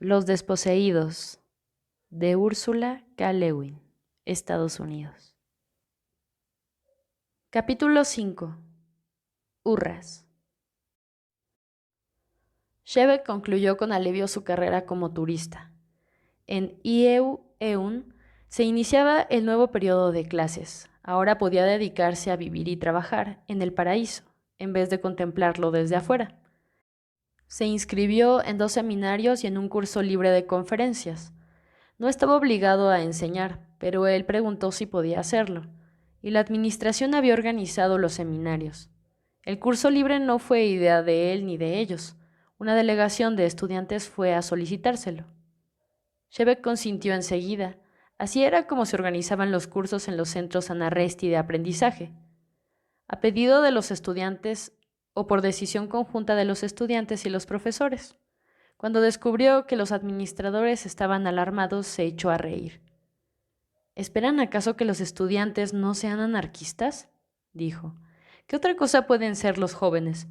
Los desposeídos, de Úrsula K. Le Guin, Estados Unidos. Capítulo 5. Hurras. Shebek concluyó con alivio su carrera como turista. En IEU-EUN se iniciaba el nuevo periodo de clases. Ahora podía dedicarse a vivir y trabajar en el paraíso, en vez de contemplarlo desde afuera. Se inscribió en 2 seminarios y en un curso libre de conferencias. No estaba obligado a enseñar, pero él preguntó si podía hacerlo, y la administración había organizado los seminarios. El curso libre no fue idea de él ni de ellos. Una delegación de estudiantes fue a solicitárselo. Shebek consintió enseguida. Así era como se organizaban los cursos en los centros Anarresti de aprendizaje. A pedido de los estudiantes o por decisión conjunta de los estudiantes y los profesores. Cuando descubrió que los administradores estaban alarmados, se echó a reír. ¿Esperan acaso que los estudiantes no sean anarquistas?, dijo. ¿Qué otra cosa pueden ser los jóvenes?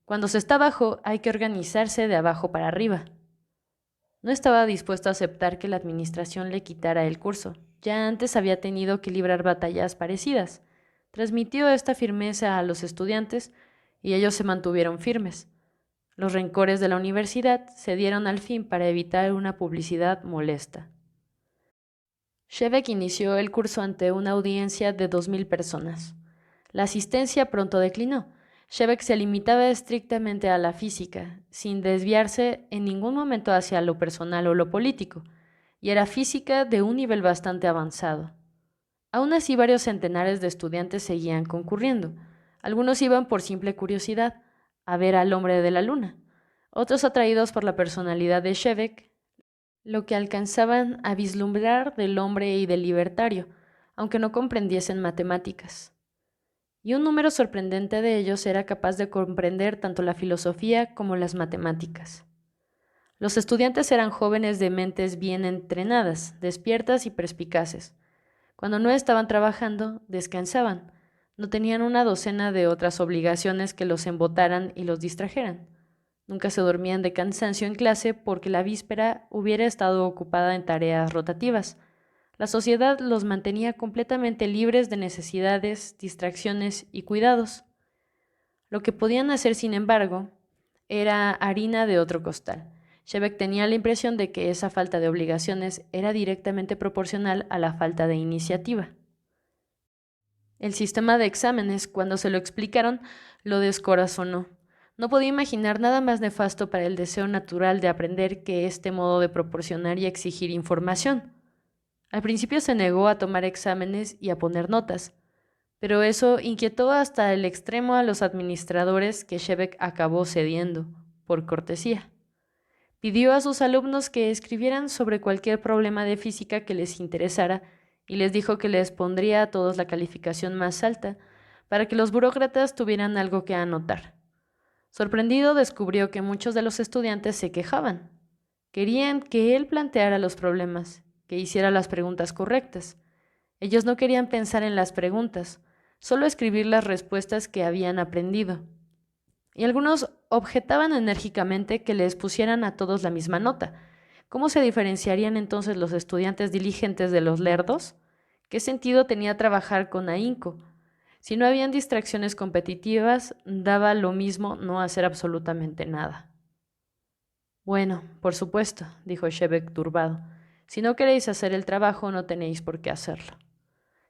Cuando se está abajo, hay que organizarse de abajo para arriba. No estaba dispuesto a aceptar que la administración le quitara el curso. Ya antes había tenido que librar batallas parecidas. Transmitió esta firmeza a los estudiantes y ellos se mantuvieron firmes. Los rencores de la universidad se dieron al fin para evitar una publicidad molesta. Shebek inició el curso ante una audiencia de 2,000 personas. La asistencia pronto declinó. Shebek se limitaba estrictamente a la física, sin desviarse en ningún momento hacia lo personal o lo político, y era física de un nivel bastante avanzado. Aún así, varios centenares de estudiantes seguían concurriendo. Algunos iban por simple curiosidad, a ver al hombre de la luna. Otros atraídos por la personalidad de Shebek, lo que alcanzaban a vislumbrar del hombre y del libertario, aunque no comprendiesen matemáticas. Y un número sorprendente de ellos era capaz de comprender tanto la filosofía como las matemáticas. Los estudiantes eran jóvenes de mentes bien entrenadas, despiertas y perspicaces. Cuando no estaban trabajando, descansaban. No tenían una docena de otras obligaciones que los embotaran y los distrajeran. Nunca se dormían de cansancio en clase porque la víspera hubiera estado ocupada en tareas rotativas. La sociedad los mantenía completamente libres de necesidades, distracciones y cuidados. Lo que podían hacer, sin embargo, era harina de otro costal. Shebek tenía la impresión de que esa falta de obligaciones era directamente proporcional a la falta de iniciativa. El sistema de exámenes, cuando se lo explicaron, lo descorazonó. No podía imaginar nada más nefasto para el deseo natural de aprender que este modo de proporcionar y exigir información. Al principio se negó a tomar exámenes y a poner notas, pero eso inquietó hasta el extremo a los administradores que Shebek acabó cediendo, por cortesía. Pidió a sus alumnos que escribieran sobre cualquier problema de física que les interesara y les dijo que les pondría a todos la calificación más alta para que los burócratas tuvieran algo que anotar. Sorprendido, descubrió que muchos de los estudiantes se quejaban. Querían que él planteara los problemas, que hiciera las preguntas correctas. Ellos no querían pensar en las preguntas, solo escribir las respuestas que habían aprendido. Y algunos objetaban enérgicamente que les pusieran a todos la misma nota. ¿Cómo se diferenciarían entonces los estudiantes diligentes de los lerdos? ¿Qué sentido tenía trabajar con ahínco? Si no habían distracciones competitivas, daba lo mismo no hacer absolutamente nada. Bueno, por supuesto, dijo Shebek turbado. Si no queréis hacer el trabajo, no tenéis por qué hacerlo.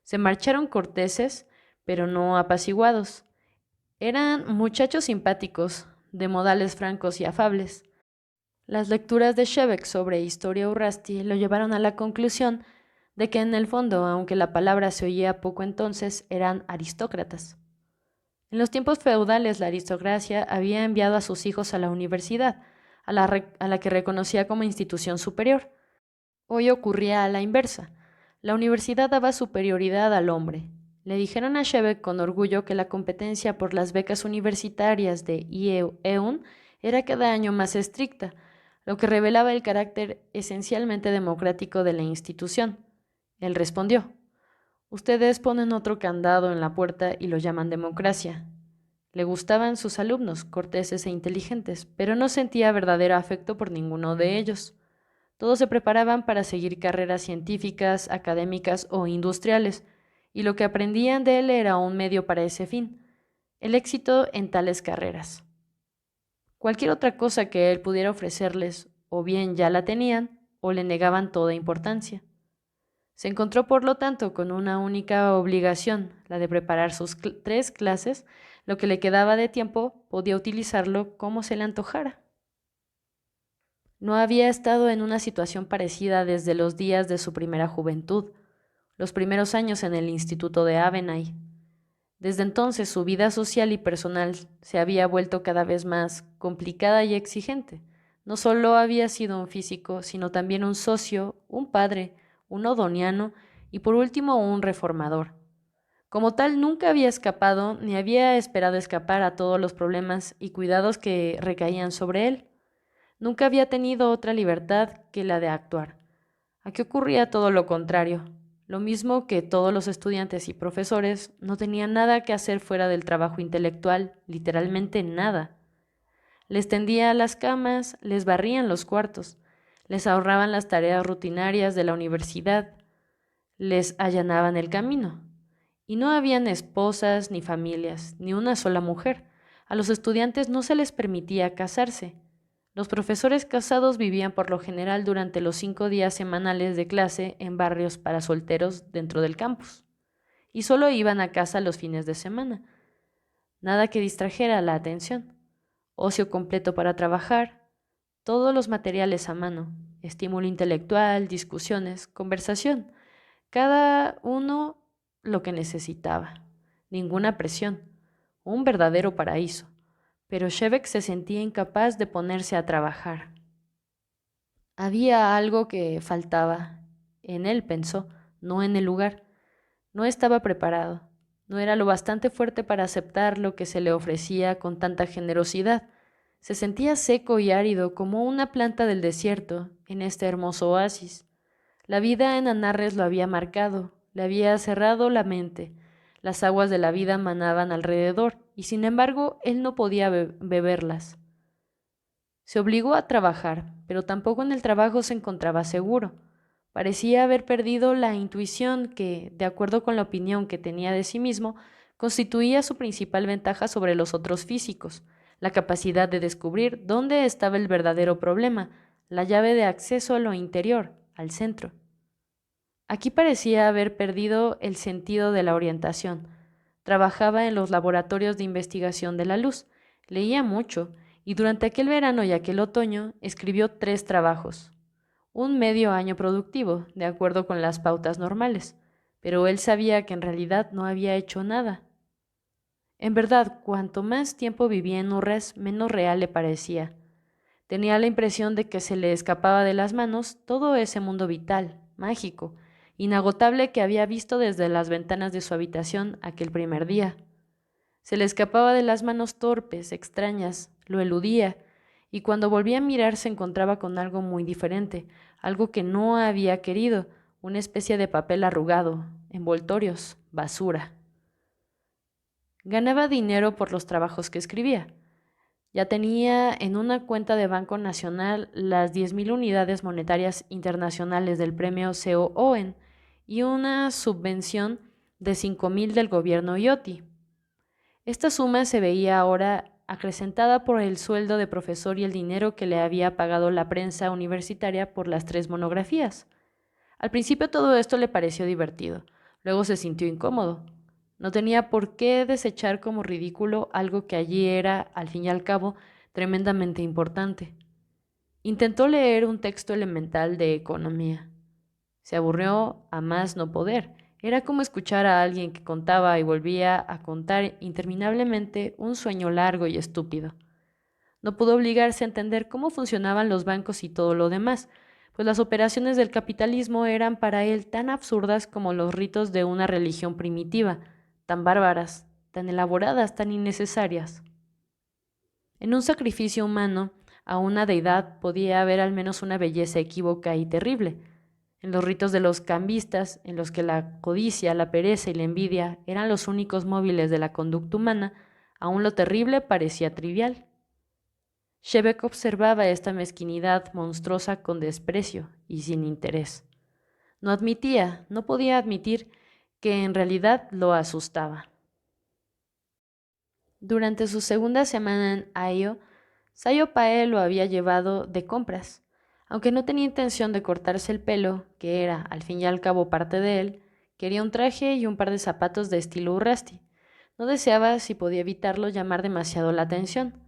Se marcharon corteses, pero no apaciguados. Eran muchachos simpáticos, de modales francos y afables. Las lecturas de Shebek sobre Historia Urrasti lo llevaron a la conclusión de que en el fondo, aunque la palabra se oía poco entonces, eran aristócratas. En los tiempos feudales la aristocracia había enviado a sus hijos a la universidad, a la que reconocía como institución superior. Hoy ocurría a la inversa. La universidad daba superioridad al hombre. Le dijeron a Shebek con orgullo que la competencia por las becas universitarias de IEU-EUN era cada año más estricta, lo que revelaba el carácter esencialmente democrático de la institución. Él respondió: ustedes ponen otro candado en la puerta y lo llaman democracia. Le gustaban sus alumnos, corteses e inteligentes, pero no sentía verdadero afecto por ninguno de ellos. Todos se preparaban para seguir carreras científicas, académicas o industriales, y lo que aprendían de él era un medio para ese fin, el éxito en tales carreras. Cualquier otra cosa que él pudiera ofrecerles, o bien ya la tenían, o le negaban toda importancia. Se encontró, por lo tanto, con una única obligación, la de preparar sus 3 clases. Lo que le quedaba de tiempo podía utilizarlo como se le antojara. No había estado en una situación parecida desde los días de su primera juventud, los primeros años en el Instituto de Avenay. Desde entonces su vida social y personal se había vuelto cada vez más complicada y exigente. No solo había sido un físico, sino también un socio, un padre, un odoniano y por último un reformador. Como tal, nunca había escapado ni había esperado escapar a todos los problemas y cuidados que recaían sobre él. Nunca había tenido otra libertad que la de actuar. Aquí ocurría todo lo contrario. Lo mismo que todos los estudiantes y profesores, no tenían nada que hacer fuera del trabajo intelectual, literalmente nada. Les tendía las camas, les barrían los cuartos, les ahorraban las tareas rutinarias de la universidad, les allanaban el camino. Y no habían esposas ni familias, ni una sola mujer. A los estudiantes no se les permitía casarse. Los profesores casados vivían por lo general durante los 5 días semanales de clase en barrios para solteros dentro del campus, y solo iban a casa los fines de semana. Nada que distrajera la atención. Ocio completo para trabajar, todos los materiales a mano, estímulo intelectual, discusiones, conversación, cada uno lo que necesitaba, ninguna presión, un verdadero paraíso. Pero Shebeck se sentía incapaz de ponerse a trabajar. Había algo que faltaba. En él, pensó, no en el lugar. No estaba preparado. No era lo bastante fuerte para aceptar lo que se le ofrecía con tanta generosidad. Se sentía seco y árido como una planta del desierto en este hermoso oasis. La vida en Anarres lo había marcado, le había cerrado la mente. Las aguas de la vida manaban alrededor y sin embargo él no podía beberlas. Se obligó a trabajar, pero tampoco en el trabajo se encontraba seguro. Parecía haber perdido la intuición que, de acuerdo con la opinión que tenía de sí mismo, constituía su principal ventaja sobre los otros físicos, la capacidad de descubrir dónde estaba el verdadero problema, la llave de acceso a lo interior, al centro. Aquí parecía haber perdido el sentido de la orientación. Trabajaba en los laboratorios de investigación de la luz, leía mucho, y durante aquel verano y aquel otoño escribió 3 trabajos. Un medio año productivo, de acuerdo con las pautas normales, pero él sabía que en realidad no había hecho nada. En verdad, cuanto más tiempo vivía en Urres, menos real le parecía. Tenía la impresión de que se le escapaba de las manos todo ese mundo vital, mágico, inagotable que había visto desde las ventanas de su habitación aquel primer día. Se le escapaba de las manos torpes, extrañas, lo eludía, y cuando volvía a mirar se encontraba con algo muy diferente, algo que no había querido, una especie de papel arrugado, envoltorios, basura. Ganaba dinero por los trabajos que escribía. Ya tenía en una cuenta de Banco Nacional las 10,000 unidades monetarias internacionales del premio C.O. Owen y una subvención de 5,000 del gobierno IOTI. Esta suma se veía ahora acrecentada por el sueldo de profesor y el dinero que le había pagado la prensa universitaria por las 3 monografías. Al principio todo esto le pareció divertido, luego se sintió incómodo. No tenía por qué desechar como ridículo algo que allí era, al fin y al cabo, tremendamente importante. Intentó leer un texto elemental de economía. Se aburrió a más no poder. Era como escuchar a alguien que contaba y volvía a contar interminablemente un sueño largo y estúpido. No pudo obligarse a entender cómo funcionaban los bancos y todo lo demás, pues las operaciones del capitalismo eran para él tan absurdas como los ritos de una religión primitiva, tan bárbaras, tan elaboradas, tan innecesarias. En un sacrificio humano a una deidad podía haber al menos una belleza equívoca y terrible. En los ritos de los cambistas, en los que la codicia, la pereza y la envidia eran los únicos móviles de la conducta humana, aún lo terrible parecía trivial. Shebek observaba esta mezquinidad monstruosa con desprecio y sin interés. No podía admitir que en realidad lo asustaba. Durante su segunda semana en Ayo, Sayo Pae lo había llevado de compras. Aunque no tenía intención de cortarse el pelo, que era, al fin y al cabo, parte de él, quería un traje y un par de zapatos de estilo Urrasti. No deseaba, si podía evitarlo, llamar demasiado la atención.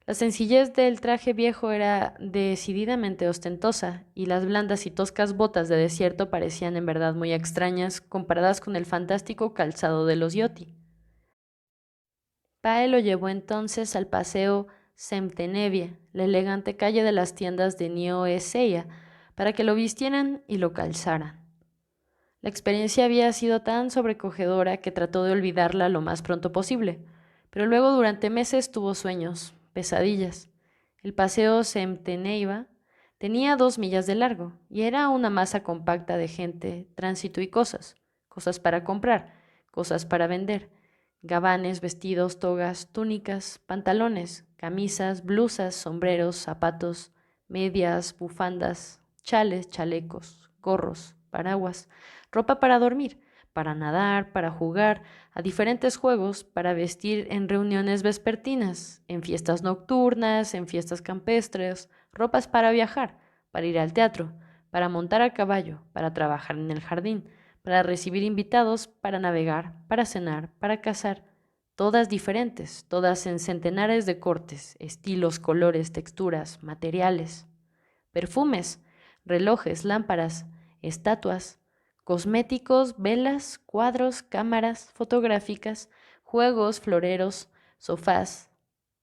La sencillez del traje viejo era decididamente ostentosa, y las blandas y toscas botas de desierto parecían en verdad muy extrañas comparadas con el fantástico calzado de los Yoti. Pae lo llevó entonces al paseo Semtenevia, la elegante calle de las tiendas de Nio-Eseia, para que lo vistieran y lo calzaran. La experiencia había sido tan sobrecogedora que trató de olvidarla lo más pronto posible, pero luego durante meses tuvo sueños, pesadillas. El paseo Semteneiva tenía 2 millas de largo y era una masa compacta de gente, tránsito y cosas, cosas para comprar, cosas para vender, gabanes, vestidos, togas, túnicas, pantalones, camisas, blusas, sombreros, zapatos, medias, bufandas, chales, chalecos, gorros, paraguas, ropa para dormir, para nadar, para jugar a diferentes juegos, para vestir en reuniones vespertinas, en fiestas nocturnas, en fiestas campestres, ropas para viajar, para ir al teatro, para montar a caballo, para trabajar en el jardín, para recibir invitados, para navegar, para cenar, para cazar, todas diferentes, todas en centenares de cortes, estilos, colores, texturas, materiales, perfumes, relojes, lámparas, estatuas, cosméticos, velas, cuadros, cámaras fotográficas, juegos, floreros, sofás,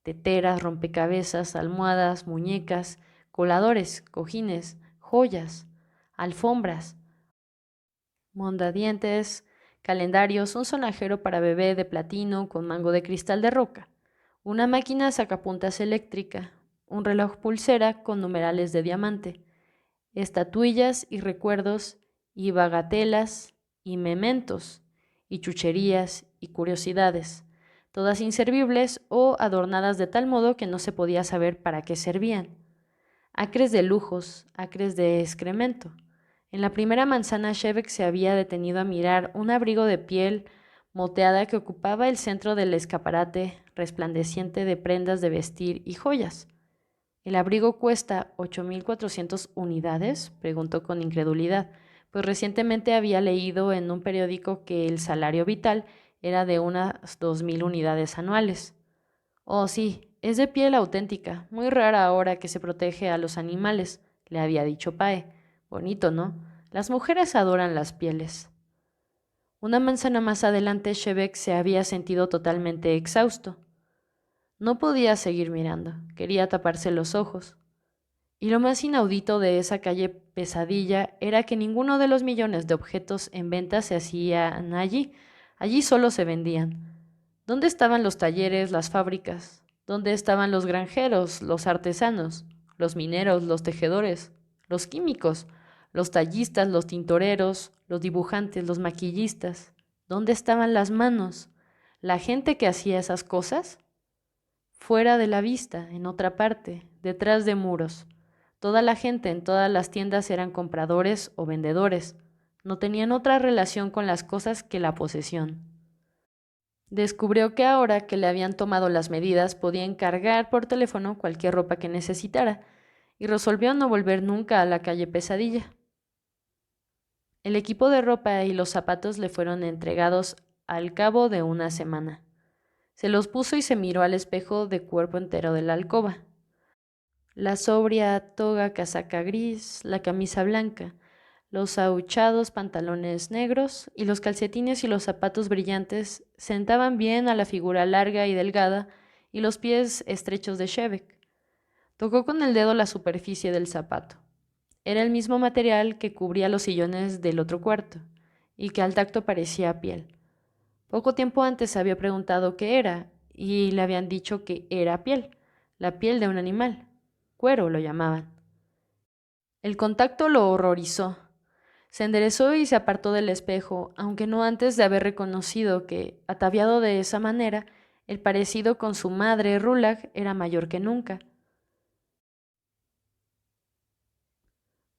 teteras, rompecabezas, almohadas, muñecas, coladores, cojines, joyas, alfombras, mondadientes, calendarios, un sonajero para bebé de platino con mango de cristal de roca, una máquina sacapuntas eléctrica, un reloj pulsera con numerales de diamante, estatuillas y recuerdos y bagatelas y mementos y chucherías y curiosidades, todas inservibles o adornadas de tal modo que no se podía saber para qué servían. Acres de lujos, acres de excremento. En la primera manzana Shevek se había detenido a mirar un abrigo de piel moteada que ocupaba el centro del escaparate resplandeciente de prendas de vestir y joyas. ¿El abrigo cuesta 8.400 unidades? Preguntó con incredulidad, pues recientemente había leído en un periódico que el salario vital era de unas 2.000 unidades anuales. Oh, sí, es de piel auténtica, muy rara ahora que se protege a los animales, le había dicho Pae. Bonito, ¿no? Las mujeres adoran las pieles. Una manzana más adelante, Shebek se había sentido totalmente exhausto. No podía seguir mirando, quería taparse los ojos. Y lo más inaudito de esa calle pesadilla era que ninguno de los millones de objetos en venta se hacían allí. Allí solo se vendían. ¿Dónde estaban los talleres, las fábricas? ¿Dónde estaban los granjeros, los artesanos, los mineros, los tejedores, los químicos, los tallistas, los tintoreros, los dibujantes, los maquillistas? ¿Dónde estaban las manos? ¿La gente que hacía esas cosas? Fuera de la vista, en otra parte, detrás de muros. Toda la gente en todas las tiendas eran compradores o vendedores. No tenían otra relación con las cosas que la posesión. Descubrió que ahora que le habían tomado las medidas podía encargar por teléfono cualquier ropa que necesitara y resolvió no volver nunca a la calle Pesadilla. El equipo de ropa y los zapatos le fueron entregados al cabo de una semana. Se los puso y se miró al espejo de cuerpo entero de la alcoba. La sobria toga casaca gris, la camisa blanca, los ahuchados pantalones negros y los calcetines y los zapatos brillantes sentaban bien a la figura larga y delgada y los pies estrechos de Shevek. Tocó con el dedo la superficie del zapato. Era el mismo material que cubría los sillones del otro cuarto y que al tacto parecía piel. Poco tiempo antes había preguntado qué era y le habían dicho que era piel, la piel de un animal. Cuero lo llamaban. El contacto lo horrorizó. Se enderezó y se apartó del espejo, aunque no antes de haber reconocido que, ataviado de esa manera, el parecido con su madre, Rulag, era mayor que nunca.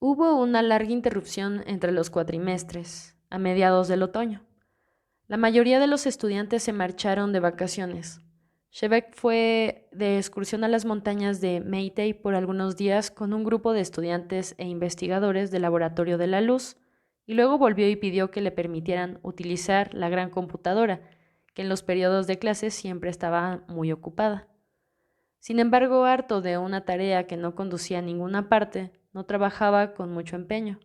Hubo una larga interrupción entre los cuatrimestres, a mediados del otoño. La mayoría de los estudiantes se marcharon de vacaciones. Shebeck fue de excursión a las montañas de Mayday por algunos días con un grupo de estudiantes e investigadores del Laboratorio de la Luz, y luego volvió y pidió que le permitieran utilizar la gran computadora, que en los periodos de clase siempre estaba muy ocupada. Sin embargo, harto de una tarea que no conducía a ninguna parte, no trabajaba con mucho empeño.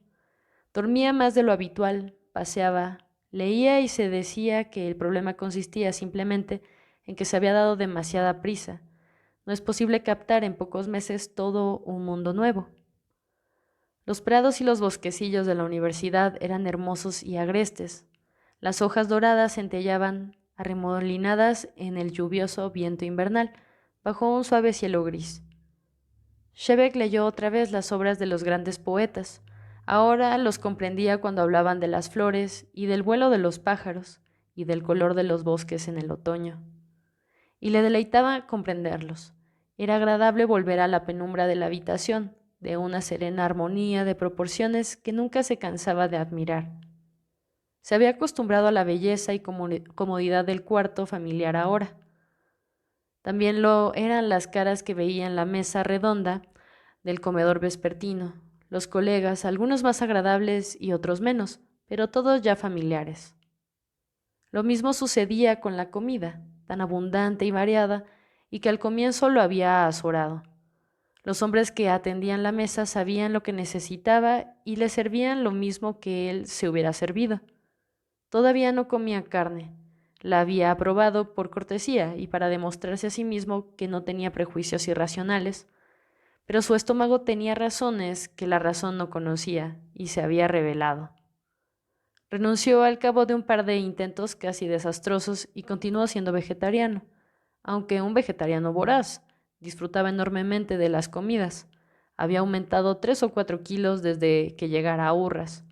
Dormía más de lo habitual, paseaba, leía y se decía que el problema consistía simplemente en que se había dado demasiada prisa. No es posible captar en pocos meses todo un mundo nuevo. Los prados y los bosquecillos de la universidad eran hermosos y agrestes. Las hojas doradas centellaban, arremolinadas en el lluvioso viento invernal, bajo un suave cielo gris. Shebeck leyó otra vez las obras de los grandes poetas. Ahora los comprendía cuando hablaban de las flores y del vuelo de los pájaros y del color de los bosques en el otoño. Y le deleitaba comprenderlos. Era agradable volver a la penumbra de la habitación, de una serena armonía de proporciones que nunca se cansaba de admirar. Se había acostumbrado a la belleza y comodidad del cuarto familiar ahora. También lo eran las caras que veía en la mesa redonda del comedor vespertino, los colegas, algunos más agradables y otros menos, pero todos ya familiares. Lo mismo sucedía con la comida, tan abundante y variada, y que al comienzo lo había azorado. Los hombres que atendían la mesa sabían lo que necesitaba y le servían lo mismo que él se hubiera servido. Todavía no comía carne. La había aprobado por cortesía y para demostrarse a sí mismo que no tenía prejuicios irracionales, pero su estómago tenía razones que la razón no conocía y se había revelado. Renunció al cabo de un par de intentos casi desastrosos y continuó siendo vegetariano, aunque un vegetariano voraz. Disfrutaba enormemente de las comidas. Había aumentado 3 o 4 kilos desde que llegara a Urras.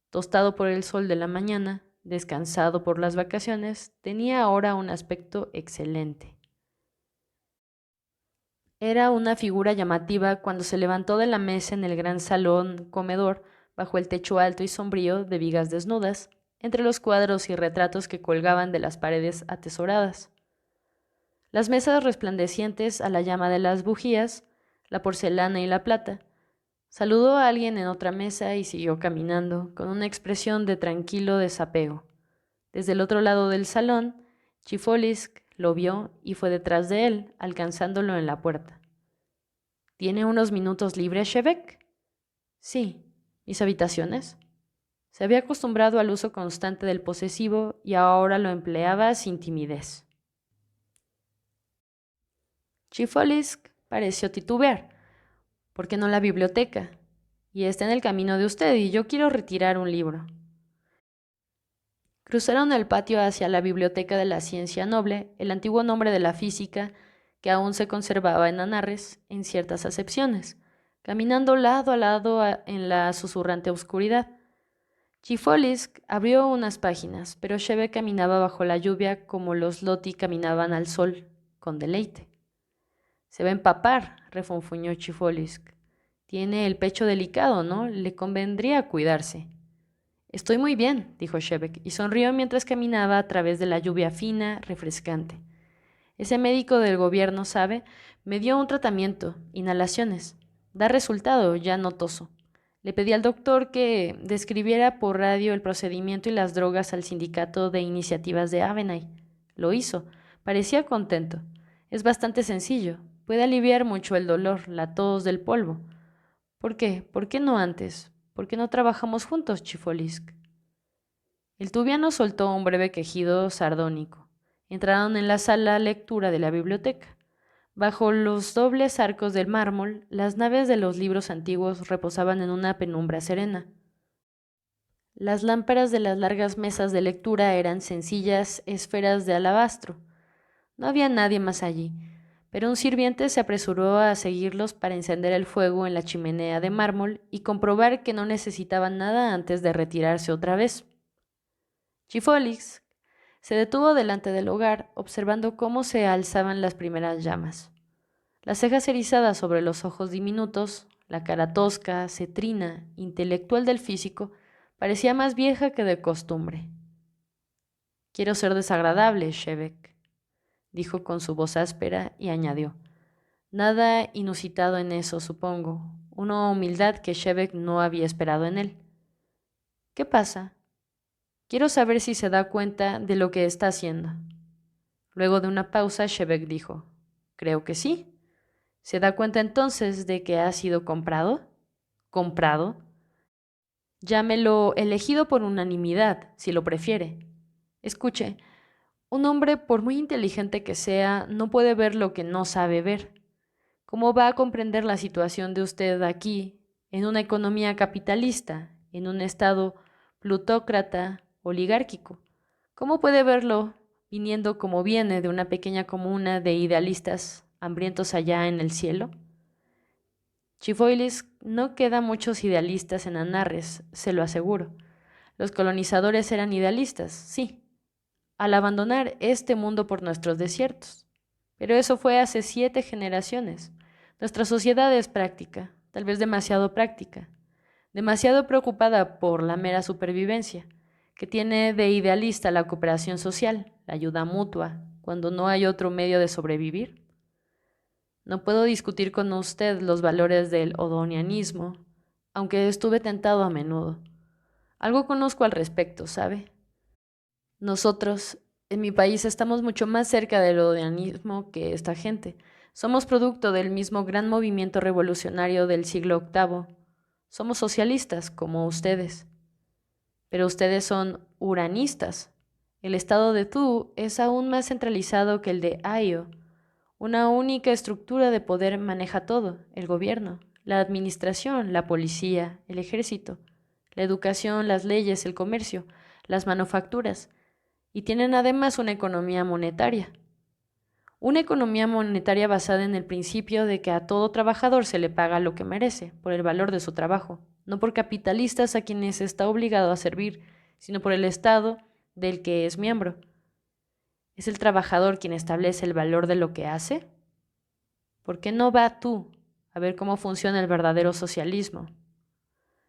Tostado por el sol de la mañana, descansado por las vacaciones, tenía ahora un aspecto excelente. Era una figura llamativa cuando se levantó de la mesa en el gran salón comedor, bajo el techo alto y sombrío de vigas desnudas, entre los cuadros y retratos que colgaban de las paredes atesoradas. Las mesas resplandecientes a la llama de las bujías, la porcelana y la plata. Saludó a alguien en otra mesa y siguió caminando, con una expresión de tranquilo desapego. Desde el otro lado del salón, Chifolisk lo vio y fue detrás de él, alcanzándolo en la puerta. ¿Tiene unos minutos libres, Shebeck? Sí. ¿Mis habitaciones? Se había acostumbrado al uso constante del posesivo y ahora lo empleaba sin timidez. Chifolisk pareció titubear. ¿Por qué no la biblioteca? Y está en el camino de usted y yo quiero retirar un libro. Cruzaron el patio hacia la Biblioteca de la Ciencia Noble, el antiguo nombre de la física que aún se conservaba en Anarres en ciertas acepciones, caminando lado a lado en la susurrante oscuridad. Chifolisk abrió unas páginas, pero Shebeck caminaba bajo la lluvia como los Loti caminaban al sol, con deleite. Se va a empapar, refunfuñó Chifolisk. Tiene el pecho delicado, ¿no? Le convendría cuidarse. Estoy muy bien, dijo Shebeck, y sonrió mientras caminaba a través de la lluvia fina, refrescante. Ese médico del gobierno, ¿sabe? Me dio un tratamiento, inhalaciones. Da resultado, ya no toso. Le pedí al doctor que describiera por radio el procedimiento y las drogas al sindicato de iniciativas de Avenay. Lo hizo. Parecía contento. Es bastante sencillo. Puede aliviar mucho el dolor, la tos del polvo. ¿Por qué? ¿Por qué no antes? ¿Por qué no trabajamos juntos, Chifolisk? El tubiano soltó un breve quejido sardónico. Entraron en la sala lectura de la biblioteca. Bajo los dobles arcos del mármol, las naves de los libros antiguos reposaban en una penumbra serena. Las lámparas de las largas mesas de lectura eran sencillas esferas de alabastro. No había nadie más allí, pero un sirviente se apresuró a seguirlos para encender el fuego en la chimenea de mármol y comprobar que no necesitaban nada antes de retirarse otra vez. Chifolisk se detuvo delante del hogar, observando cómo se alzaban las primeras llamas. Las cejas erizadas sobre los ojos diminutos, La cara tosca, cetrina, intelectual del físico, parecía más vieja que de costumbre. Quiero ser desagradable, Shevek, dijo con su voz áspera y añadió. Nada inusitado en eso, supongo. Una humildad que Shevek no había esperado en él. ¿Qué pasa? Quiero saber si se da cuenta de lo que está haciendo. Luego de una pausa, Shevek dijo, creo que sí. ¿Se da cuenta entonces de que ha sido comprado? ¿Comprado? Llámelo elegido por unanimidad, si lo prefiere. Escuche, un hombre, por muy inteligente que sea, no puede ver lo que no sabe ver. ¿Cómo va a comprender la situación de usted aquí, en una economía capitalista, en un estado plutócrata, oligárquico? ¿Cómo puede verlo viniendo como viene de una pequeña comuna de idealistas hambrientos allá en el cielo? Chifoilis, no queda muchos idealistas en Anarres, se lo aseguro. Los colonizadores eran idealistas, sí, al abandonar este mundo por nuestros desiertos. Pero eso fue hace 7 generaciones. Nuestra sociedad es práctica, tal vez demasiado práctica, demasiado preocupada por la mera supervivencia, que tiene de idealista la cooperación social, la ayuda mutua, cuando no hay otro medio de sobrevivir. No puedo discutir con usted los valores del odonianismo, aunque estuve tentado a menudo. Algo conozco al respecto, ¿sabe? Nosotros, en mi país, estamos mucho más cerca del odonianismo que esta gente. Somos producto del mismo gran movimiento revolucionario del siglo VIII. Somos socialistas, como ustedes. Pero ustedes son uranistas. El estado de Thu es aún más centralizado que el de Ayo. Una única estructura de poder maneja todo, el gobierno, la administración, la policía, el ejército, la educación, las leyes, el comercio, las manufacturas, y tienen además una economía monetaria. Una economía monetaria basada en el principio de que a todo trabajador se le paga lo que merece, por el valor de su trabajo, no por capitalistas a quienes está obligado a servir, sino por el Estado del que es miembro. ¿Es el trabajador quien establece el valor de lo que hace? ¿Por qué no va tú a ver cómo funciona el verdadero socialismo?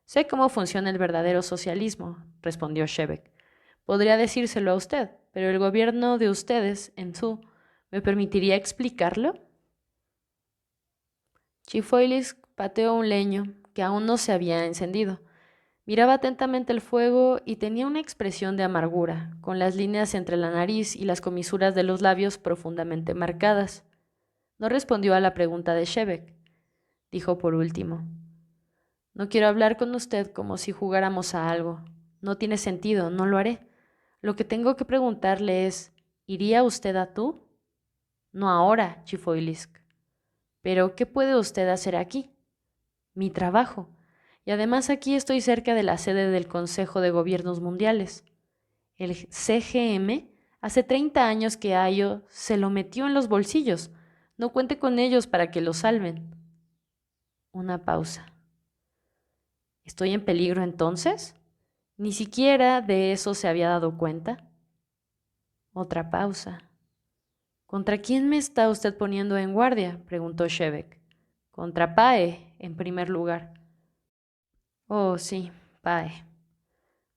Sé cómo funciona el verdadero socialismo, respondió Shevek. Podría decírselo a usted, pero el gobierno de ustedes, en Thu, ¿me permitiría explicarlo? Chifoilis pateó un leño que aún no se había encendido. Miraba atentamente el fuego y tenía una expresión de amargura, con las líneas entre la nariz y las comisuras de los labios profundamente marcadas. No respondió a la pregunta de Shevek. Dijo por último, no quiero hablar con usted como si jugáramos a algo. No tiene sentido, no lo haré. Lo que tengo que preguntarle es, ¿iría usted a Tú? No ahora, Chifoilisk. Pero, ¿qué puede usted hacer aquí? Mi trabajo. Y además aquí estoy cerca de la sede del Consejo de Gobiernos Mundiales. El CGM hace 30 años que Ayo se lo metió en los bolsillos. No cuente con ellos para que lo salven. Una pausa. ¿Estoy en peligro entonces? Ni siquiera de eso se había dado cuenta. Otra pausa. ¿Contra quién me está usted poniendo en guardia?, preguntó Shevek. Contra Pae, en primer lugar. Oh, sí, Pae.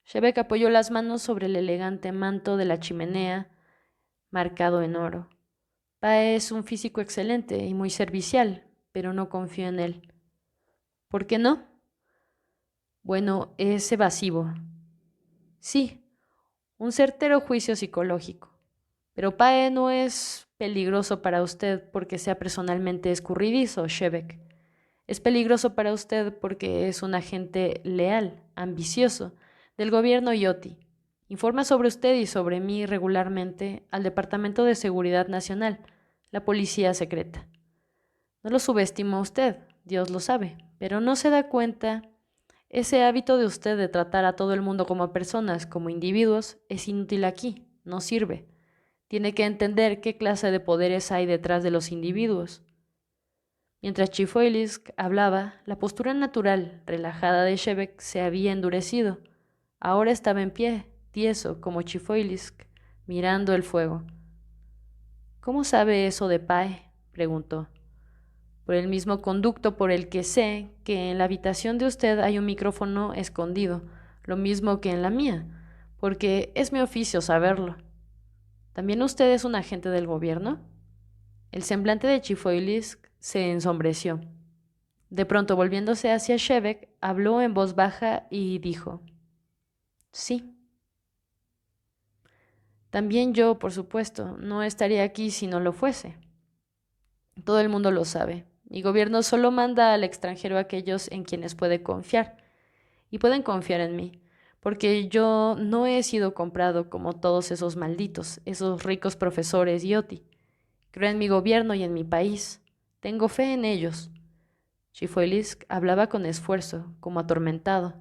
Shevek apoyó las manos sobre el elegante manto de la chimenea, marcado en oro. Pae es un físico excelente y muy servicial, pero no confío en él. ¿Por qué no? Bueno, es evasivo. Sí, un certero juicio psicológico. Pero Pae no es peligroso para usted porque sea personalmente escurridizo, Shevek. Es peligroso para usted porque es un agente leal, ambicioso, del gobierno Yoti. Informa sobre usted y sobre mí regularmente al Departamento de Seguridad Nacional, la policía secreta. No lo subestima usted, Dios lo sabe, pero no se da cuenta. Ese hábito de usted de tratar a todo el mundo como personas, como individuos, es inútil aquí, no sirve. Tiene que entender qué clase de poderes hay detrás de los individuos. Mientras Chifoilisk hablaba, la postura natural, relajada de Shevek se había endurecido. Ahora estaba en pie, tieso, como Chifoilisk, mirando el fuego. ¿Cómo sabe eso de Pae?, preguntó. por el mismo conducto por el que sé que en la habitación de usted hay un micrófono escondido, lo mismo que en la mía, porque es mi oficio saberlo. ¿También usted es un agente del gobierno? El semblante de Chifoilisk se ensombreció. De pronto, volviéndose hacia Shevek, habló en voz baja y dijo: sí. También yo, por supuesto, no estaría aquí si no lo fuese. Todo el mundo lo sabe. Mi gobierno solo manda al extranjero a aquellos en quienes puede confiar, y pueden confiar en mí, porque yo no he sido comprado como todos esos malditos, esos ricos profesores Yoti. Creo en mi gobierno y en mi país. Tengo fe en ellos. Chifoilisk hablaba con esfuerzo, como atormentado.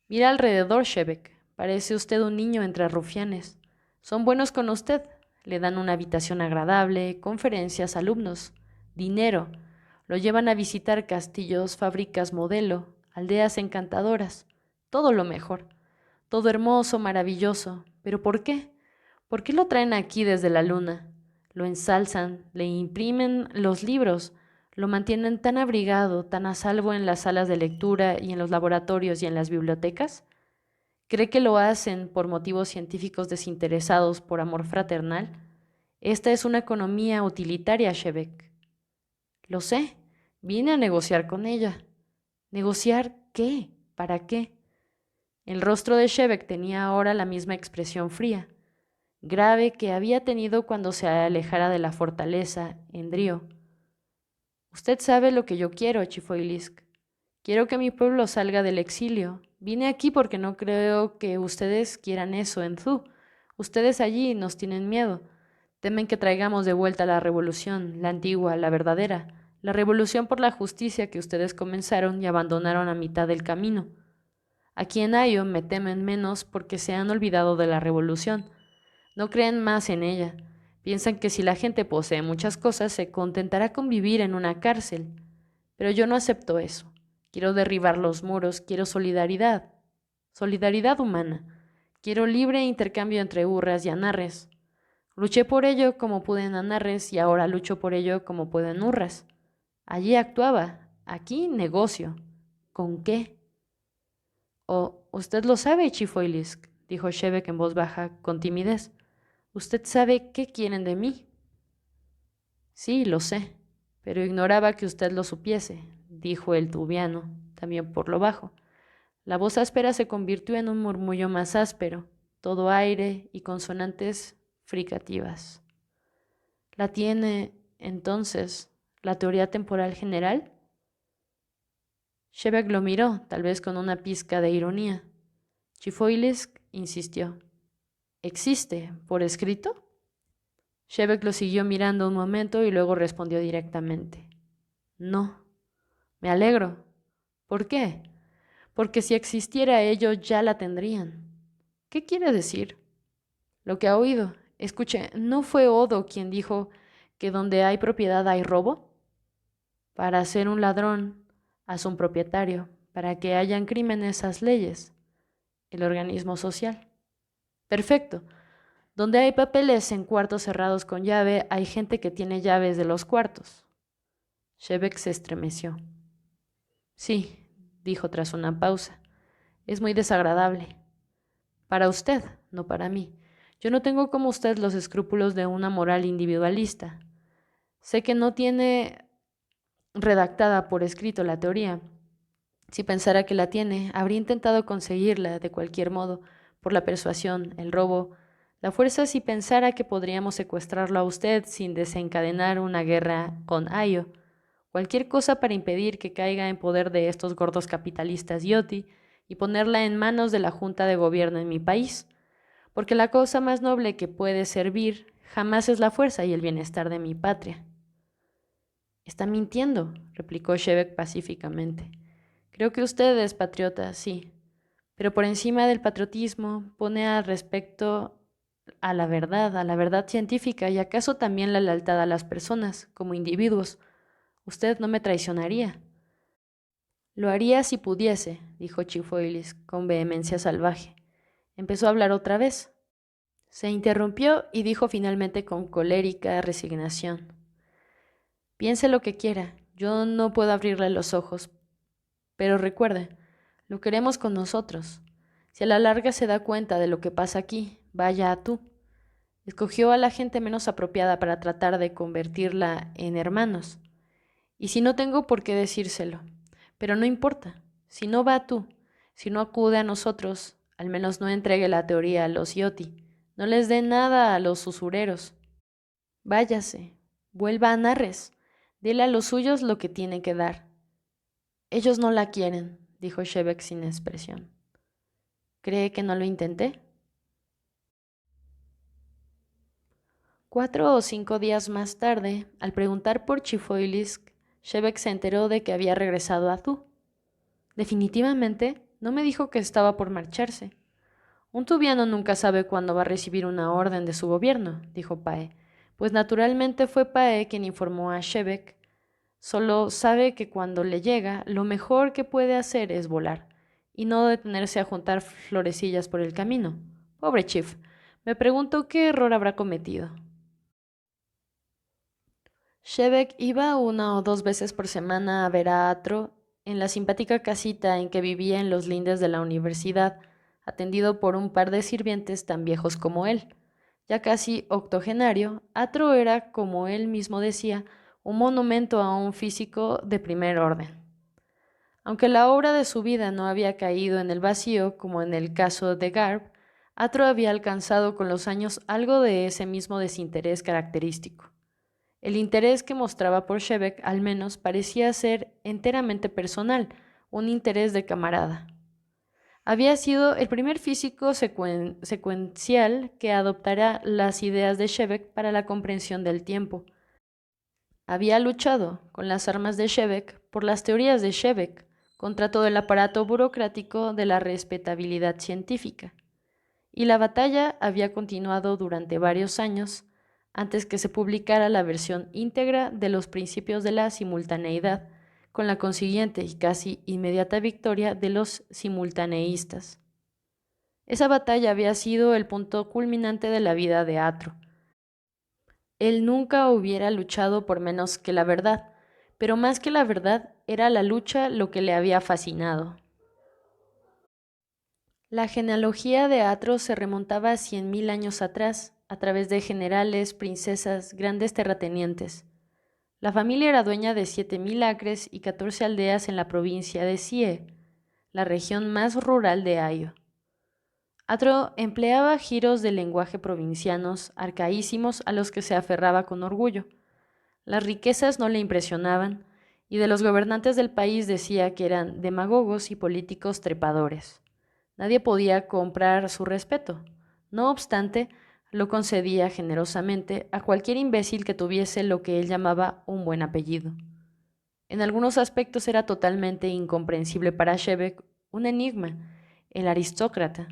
Mira alrededor, Shevek. Parece usted un niño entre rufianes. Son buenos con usted. Le dan una habitación agradable, conferencias, alumnos, dinero. Lo llevan a visitar castillos, fábricas modelo, aldeas encantadoras. Todo lo mejor. Todo hermoso, maravilloso. ¿Pero por qué? ¿Por qué lo traen aquí desde la luna? Lo ensalzan, le imprimen los libros, lo mantienen tan abrigado, tan a salvo en las salas de lectura y en los laboratorios y en las bibliotecas. ¿Cree que lo hacen por motivos científicos desinteresados, por amor fraternal? Esta es una economía utilitaria, Shevek. Lo sé, vine a negociar con ella. ¿Negociar qué? ¿Para qué? El rostro de Shevek tenía ahora la misma expresión fría, grave que había tenido cuando se alejara de la fortaleza en Drío. Usted sabe lo que yo quiero, Chifoilisk. Quiero que mi pueblo salga del exilio. Vine aquí porque no creo que ustedes quieran eso en Zú. Ustedes allí nos tienen miedo. Temen que traigamos de vuelta la revolución, la antigua, la verdadera, la revolución por la justicia que ustedes comenzaron y abandonaron a mitad del camino. Aquí en Ayo me temen menos porque se han olvidado de la revolución. No creen más en ella. Piensan que si la gente posee muchas cosas se contentará con vivir en una cárcel. Pero yo no acepto eso. Quiero derribar los muros, quiero solidaridad. Solidaridad humana. Quiero libre intercambio entre hurras y anarres. Luché por ello como pude en anarres y ahora lucho por ello como puedo en hurras. Allí actuaba, aquí negocio. ¿Con qué? Oh, usted lo sabe, Chifoilisk, dijo Shevek en voz baja, con timidez. Usted sabe qué quieren de mí. Sí, lo sé, pero ignoraba que usted lo supiese, dijo el tubiano, también por lo bajo. La voz áspera se convirtió en un murmullo más áspero, todo aire y consonantes fricativas. ¿La tiene, entonces, la teoría temporal general? Shevek lo miró, tal vez con una pizca de ironía. Chifoilisk insistió. ¿Existe por escrito? Shevek lo siguió mirando un momento y luego respondió directamente. No. Me alegro. ¿Por qué? Porque si existiera ello ya la tendrían. ¿Qué quiere decir? Lo que ha oído. Escuche, ¿no fue Odo quien dijo que donde hay propiedad hay robo? Para ser un ladrón, haz un propietario. Para que hayan crímenes, haz leyes. El organismo social. Perfecto. Donde hay papeles en cuartos cerrados con llave, hay gente que tiene llaves de los cuartos. Shevek se estremeció. Sí, dijo tras una pausa. Es muy desagradable. Para usted, no para mí. Yo no tengo como usted los escrúpulos de una moral individualista. Sé que no tiene redactada por escrito la teoría. Si pensara que la tiene, habría intentado conseguirla de cualquier modo, por la persuasión, el robo, la fuerza si pensara que podríamos secuestrarlo a usted sin desencadenar una guerra con Ayo. Cualquier cosa para impedir que caiga en poder de estos gordos capitalistas Yoti y ponerla en manos de la Junta de Gobierno en mi país. Porque la cosa más noble que puede servir jamás es la fuerza y el bienestar de mi patria. Está mintiendo, replicó Shevek pacíficamente. Creo que usted es patriota, sí, pero por encima del patriotismo pone al respecto a la verdad científica y acaso también la lealtad a las personas, como individuos. Usted no me traicionaría. Lo haría si pudiese, dijo Chifoilis con vehemencia salvaje. Empezó a hablar otra vez. Se interrumpió y dijo finalmente con colérica resignación. Piense lo que quiera. yo no puedo abrirle los ojos, pero recuerde, lo queremos con nosotros. Si a la larga se da cuenta de lo que pasa aquí, vaya a tú. Escogió a la gente menos apropiada para tratar de convertirla en hermanos. Y si no tengo por qué decírselo, pero no importa, si no va tú, si no acude a nosotros, al menos no entregue la teoría a los Yoti, no les dé nada a los usureros. Váyase, vuelva a Narres, dile a los suyos lo que tiene que dar. Ellos no la quieren, dijo Shebek sin expresión. ¿Cree que no lo intenté? 4 o 5 días más tarde, al preguntar por Chifoilisk, Shebek se enteró de que había regresado a Tú. Definitivamente, no me dijo que estaba por marcharse. Un tubiano nunca sabe cuándo va a recibir una orden de su gobierno, dijo Pae, pues naturalmente fue Pae quien informó a Shebek. Solo sabe que cuando le llega, lo mejor que puede hacer es volar, y no detenerse a juntar florecillas por el camino. Pobre Chief, me pregunto qué error habrá cometido. Shebek iba 1 o 2 veces por semana a ver a Atro en la simpática casita en que vivía en los lindes de la universidad, atendido por un par de sirvientes tan viejos como él. Ya casi octogenario, Atro era, como él mismo decía, un monumento a un físico de primer orden. Aunque la obra de su vida no había caído en el vacío, como en el caso de Garb, Atro había alcanzado con los años algo de ese mismo desinterés característico. El interés que mostraba por Shebek, al menos, parecía ser enteramente personal, un interés de camarada. Había sido el primer físico secuencial que adoptara las ideas de Shebek para la comprensión del tiempo. Había luchado, con las armas de Shebek, por las teorías de Shebek, contra todo el aparato burocrático de la respetabilidad científica. Y la batalla había continuado durante varios años, antes que se publicara la versión íntegra de los principios de la simultaneidad, con la consiguiente y casi inmediata victoria de los simultaneístas. Esa batalla había sido el punto culminante de la vida de Atro. Él nunca hubiera luchado por menos que la verdad, pero más que la verdad era la lucha lo que le había fascinado. La genealogía de Atro se remontaba a 100.000 años atrás, a través de generales, princesas, grandes terratenientes. La familia era dueña de 7.000 acres y 14 aldeas en la provincia de Sie, la región más rural de Ayo. Atro empleaba giros de lenguaje provincianos, arcaísimos, a los que se aferraba con orgullo. Las riquezas no le impresionaban, y de los gobernantes del país decía que eran demagogos y políticos trepadores. Nadie podía comprar su respeto. No obstante, lo concedía generosamente a cualquier imbécil que tuviese lo que él llamaba un buen apellido. En algunos aspectos era totalmente incomprensible para Shebek, un enigma, el aristócrata,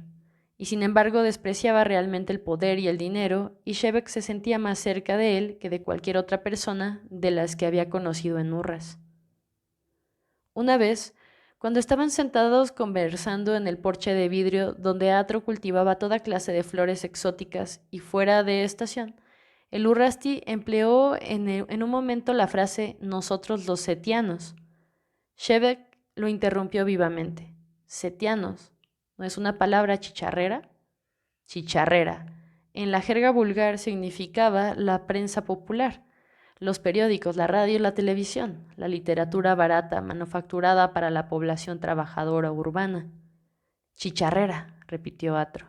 y sin embargo despreciaba realmente el poder y el dinero, y Shebek se sentía más cerca de él que de cualquier otra persona de las que había conocido en Urras. Una vez, cuando estaban sentados conversando en el porche de vidrio donde Atro cultivaba toda clase de flores exóticas y fuera de estación, el Urrasti empleó en un momento la frase «nosotros los setianos». Shebek lo interrumpió vivamente. «¿Setianos? ¿No es una palabra chicharrera?» Chicharrera. En la jerga vulgar significaba la prensa popular, los periódicos, la radio y la televisión, la literatura barata manufacturada para la población trabajadora urbana. Chicharrera, repitió Atro.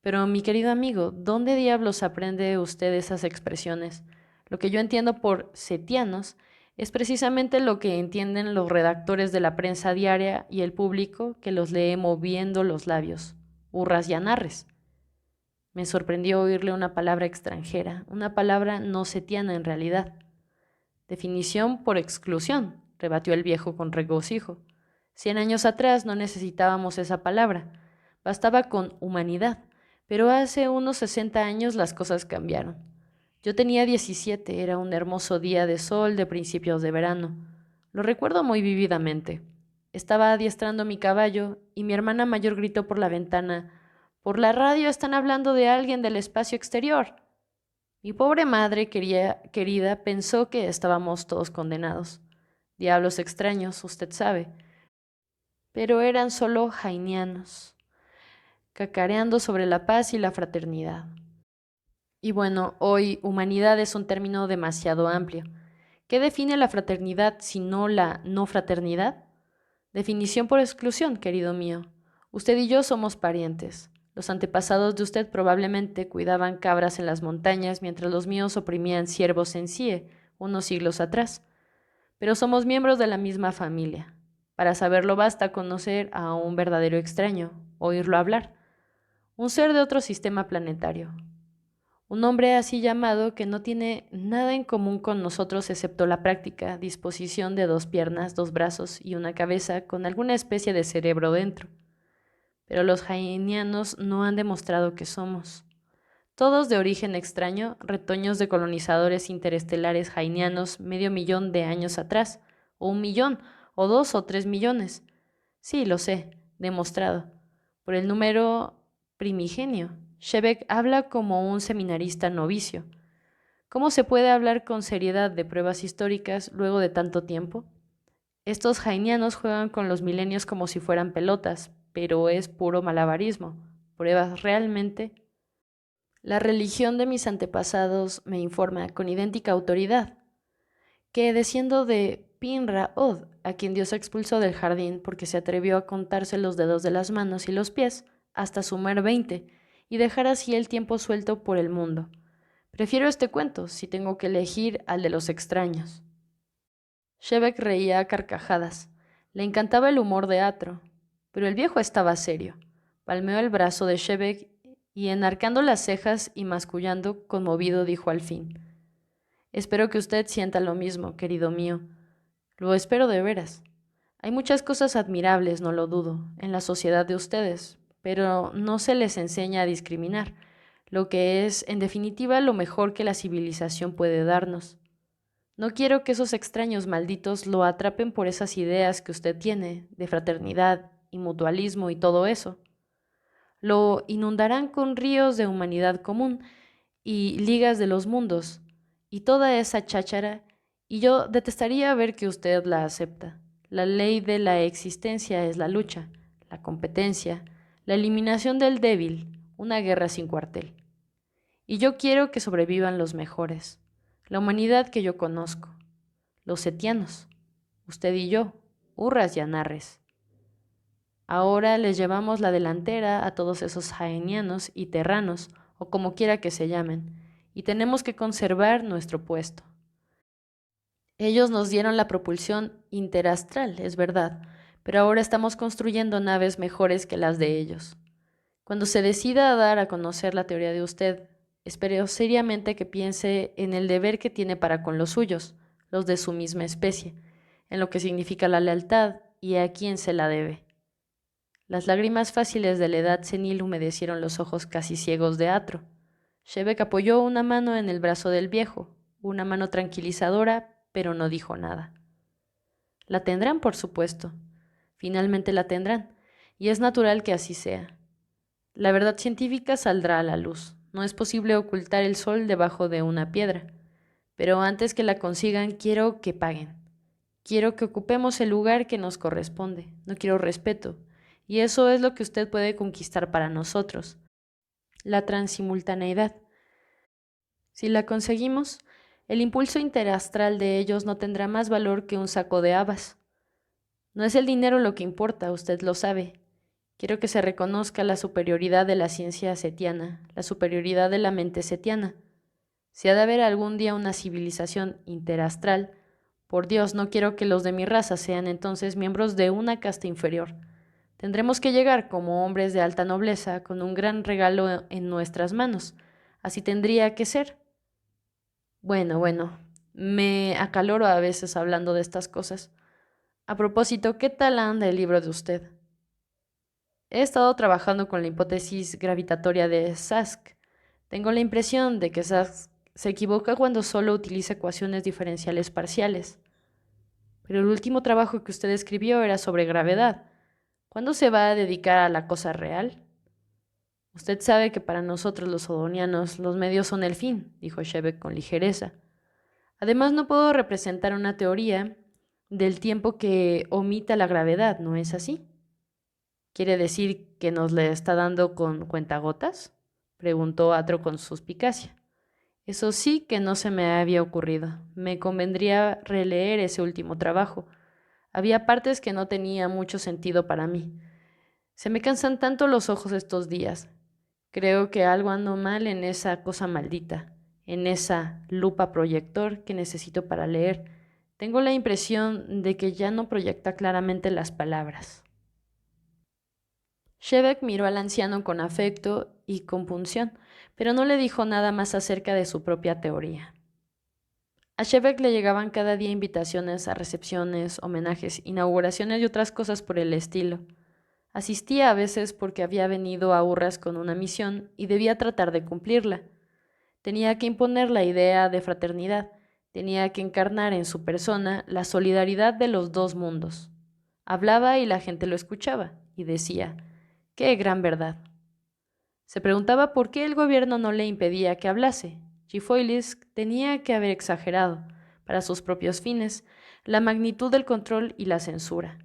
Pero, mi querido amigo, ¿dónde diablos aprende usted esas expresiones? Lo que yo entiendo por setianos es precisamente lo que entienden los redactores de la prensa diaria y el público que los lee moviendo los labios, hurras y anarres. Me sorprendió oírle una palabra extranjera, una palabra no setiana en realidad. Definición por exclusión, rebatió el viejo con regocijo. 100 años atrás no necesitábamos esa palabra, bastaba con humanidad, pero hace unos 60 años las cosas cambiaron. Yo tenía 17, era un hermoso día de sol de principios de verano. Lo recuerdo muy vívidamente. Estaba adiestrando mi caballo y mi hermana mayor gritó por la ventana: «Por la radio están hablando de alguien del espacio exterior». Mi pobre madre querida pensó que estábamos todos condenados. Diablos extraños, usted sabe. Pero eran solo jainianos, cacareando sobre la paz y la fraternidad. Y bueno, hoy humanidad es un término demasiado amplio. ¿Qué define la fraternidad si no la no fraternidad? Definición por exclusión, querido mío. Usted y yo somos parientes. Los antepasados de usted probablemente cuidaban cabras en las montañas mientras los míos oprimían ciervos en CIE unos siglos atrás. Pero somos miembros de la misma familia. Para saberlo basta conocer a un verdadero extraño, oírlo hablar. Un ser de otro sistema planetario. Un hombre así llamado que no tiene nada en común con nosotros excepto la práctica disposición de 2 piernas, 2 brazos y una cabeza con alguna especie de cerebro dentro. Pero los jainianos no han demostrado que somos. Todos de origen extraño, retoños de colonizadores interestelares jainianos 500.000 de años atrás, o 1 millón, o 2 o 3 millones. Sí, lo sé, demostrado. Por el número primigenio. Shebeck habla como un seminarista novicio. ¿Cómo se puede hablar con seriedad de pruebas históricas luego de tanto tiempo? Estos jainianos juegan con los milenios como si fueran pelotas, pero es puro malabarismo. ¿Pruebas realmente? La religión de mis antepasados me informa con idéntica autoridad que desciendo de Pinra-Od, a quien Dios expulsó del jardín porque se atrevió a contarse los dedos de las manos y los pies, hasta sumar 20, y dejar así el tiempo suelto por el mundo. Prefiero este cuento, si tengo que elegir, al de los extraños. Shebeck reía a carcajadas. Le encantaba el humor de Atro, pero el viejo estaba serio. Palmeó el brazo de Shebeck y, enarcando las cejas y mascullando, conmovido, dijo al fin: Espero que usted sienta lo mismo, querido mío. Lo espero de veras. Hay muchas cosas admirables, no lo dudo, en la sociedad de ustedes, pero no se les enseña a discriminar, lo que es, en definitiva, lo mejor que la civilización puede darnos. No quiero que esos extraños malditos lo atrapen por esas ideas que usted tiene, de fraternidad y mutualismo y todo eso. Lo inundarán con ríos de humanidad común y ligas de los mundos, y toda esa cháchara, y yo detestaría ver que usted la acepta. La ley de la existencia es la lucha, la competencia, la eliminación del débil, una guerra sin cuartel. Y yo quiero que sobrevivan los mejores, la humanidad que yo conozco, los setianos, usted y yo, hurras y anarres. Ahora les llevamos la delantera a todos esos jaenianos y terranos, o como quiera que se llamen, y tenemos que conservar nuestro puesto. Ellos nos dieron la propulsión interastral, es verdad, pero ahora estamos construyendo naves mejores que las de ellos. Cuando se decida a dar a conocer la teoría de usted, espero seriamente que piense en el deber que tiene para con los suyos, los de su misma especie, en lo que significa la lealtad y a quién se la debe. Las lágrimas fáciles de la edad senil humedecieron los ojos casi ciegos de Atro. Shebeck apoyó una mano en el brazo del viejo, una mano tranquilizadora, pero no dijo nada. La tendrán, por supuesto. Finalmente la tendrán, y es natural que así sea. La verdad científica saldrá a la luz. No es posible ocultar el sol debajo de una piedra. Pero antes que la consigan, quiero que paguen. Quiero que ocupemos el lugar que nos corresponde. No quiero respeto. Y eso es lo que usted puede conquistar para nosotros. La transimultaneidad. Si la conseguimos, el impulso interastral de ellos no tendrá más valor que un saco de habas. No es el dinero lo que importa, usted lo sabe. Quiero que se reconozca la superioridad de la ciencia setiana, la superioridad de la mente setiana. Si ha de haber algún día una civilización interastral, por Dios, no quiero que los de mi raza sean entonces miembros de una casta inferior. Tendremos que llegar como hombres de alta nobleza con un gran regalo en nuestras manos. Así tendría que ser. Bueno, me acaloro a veces hablando de estas cosas. A propósito, ¿qué tal anda el libro de usted? He estado trabajando con la hipótesis gravitatoria de Sask. Tengo la impresión de que Sask se equivoca cuando solo utiliza ecuaciones diferenciales parciales. Pero el último trabajo que usted escribió era sobre gravedad. ¿Cuándo se va a dedicar a la cosa real? Usted sabe que para nosotros los odonianos los medios son el fin, dijo Shebeck con ligereza. Además, no puedo representar una teoría, del tiempo que omita la gravedad, ¿no es así? ¿Quiere decir que nos le está dando con cuentagotas?, preguntó Atro con suspicacia. Eso sí que no se me había ocurrido. Me convendría releer ese último trabajo. Había partes que no tenían mucho sentido para mí. Se me cansan tanto los ojos estos días. Creo que algo ando mal en esa cosa maldita, en esa lupa proyector que necesito para leer. Tengo la impresión de que ya no proyecta claramente las palabras. Shevek miró al anciano con afecto y compunción, pero no le dijo nada más acerca de su propia teoría. A Shevek le llegaban cada día invitaciones a recepciones, homenajes, inauguraciones y otras cosas por el estilo. Asistía a veces porque había venido a Urras con una misión y debía tratar de cumplirla. Tenía que imponer la idea de fraternidad, tenía que encarnar en su persona la solidaridad de los dos mundos. Hablaba y la gente lo escuchaba, y decía: ¡qué gran verdad! Se preguntaba por qué el gobierno no le impedía que hablase. Gifoilis tenía que haber exagerado, para sus propios fines, la magnitud del control y la censura.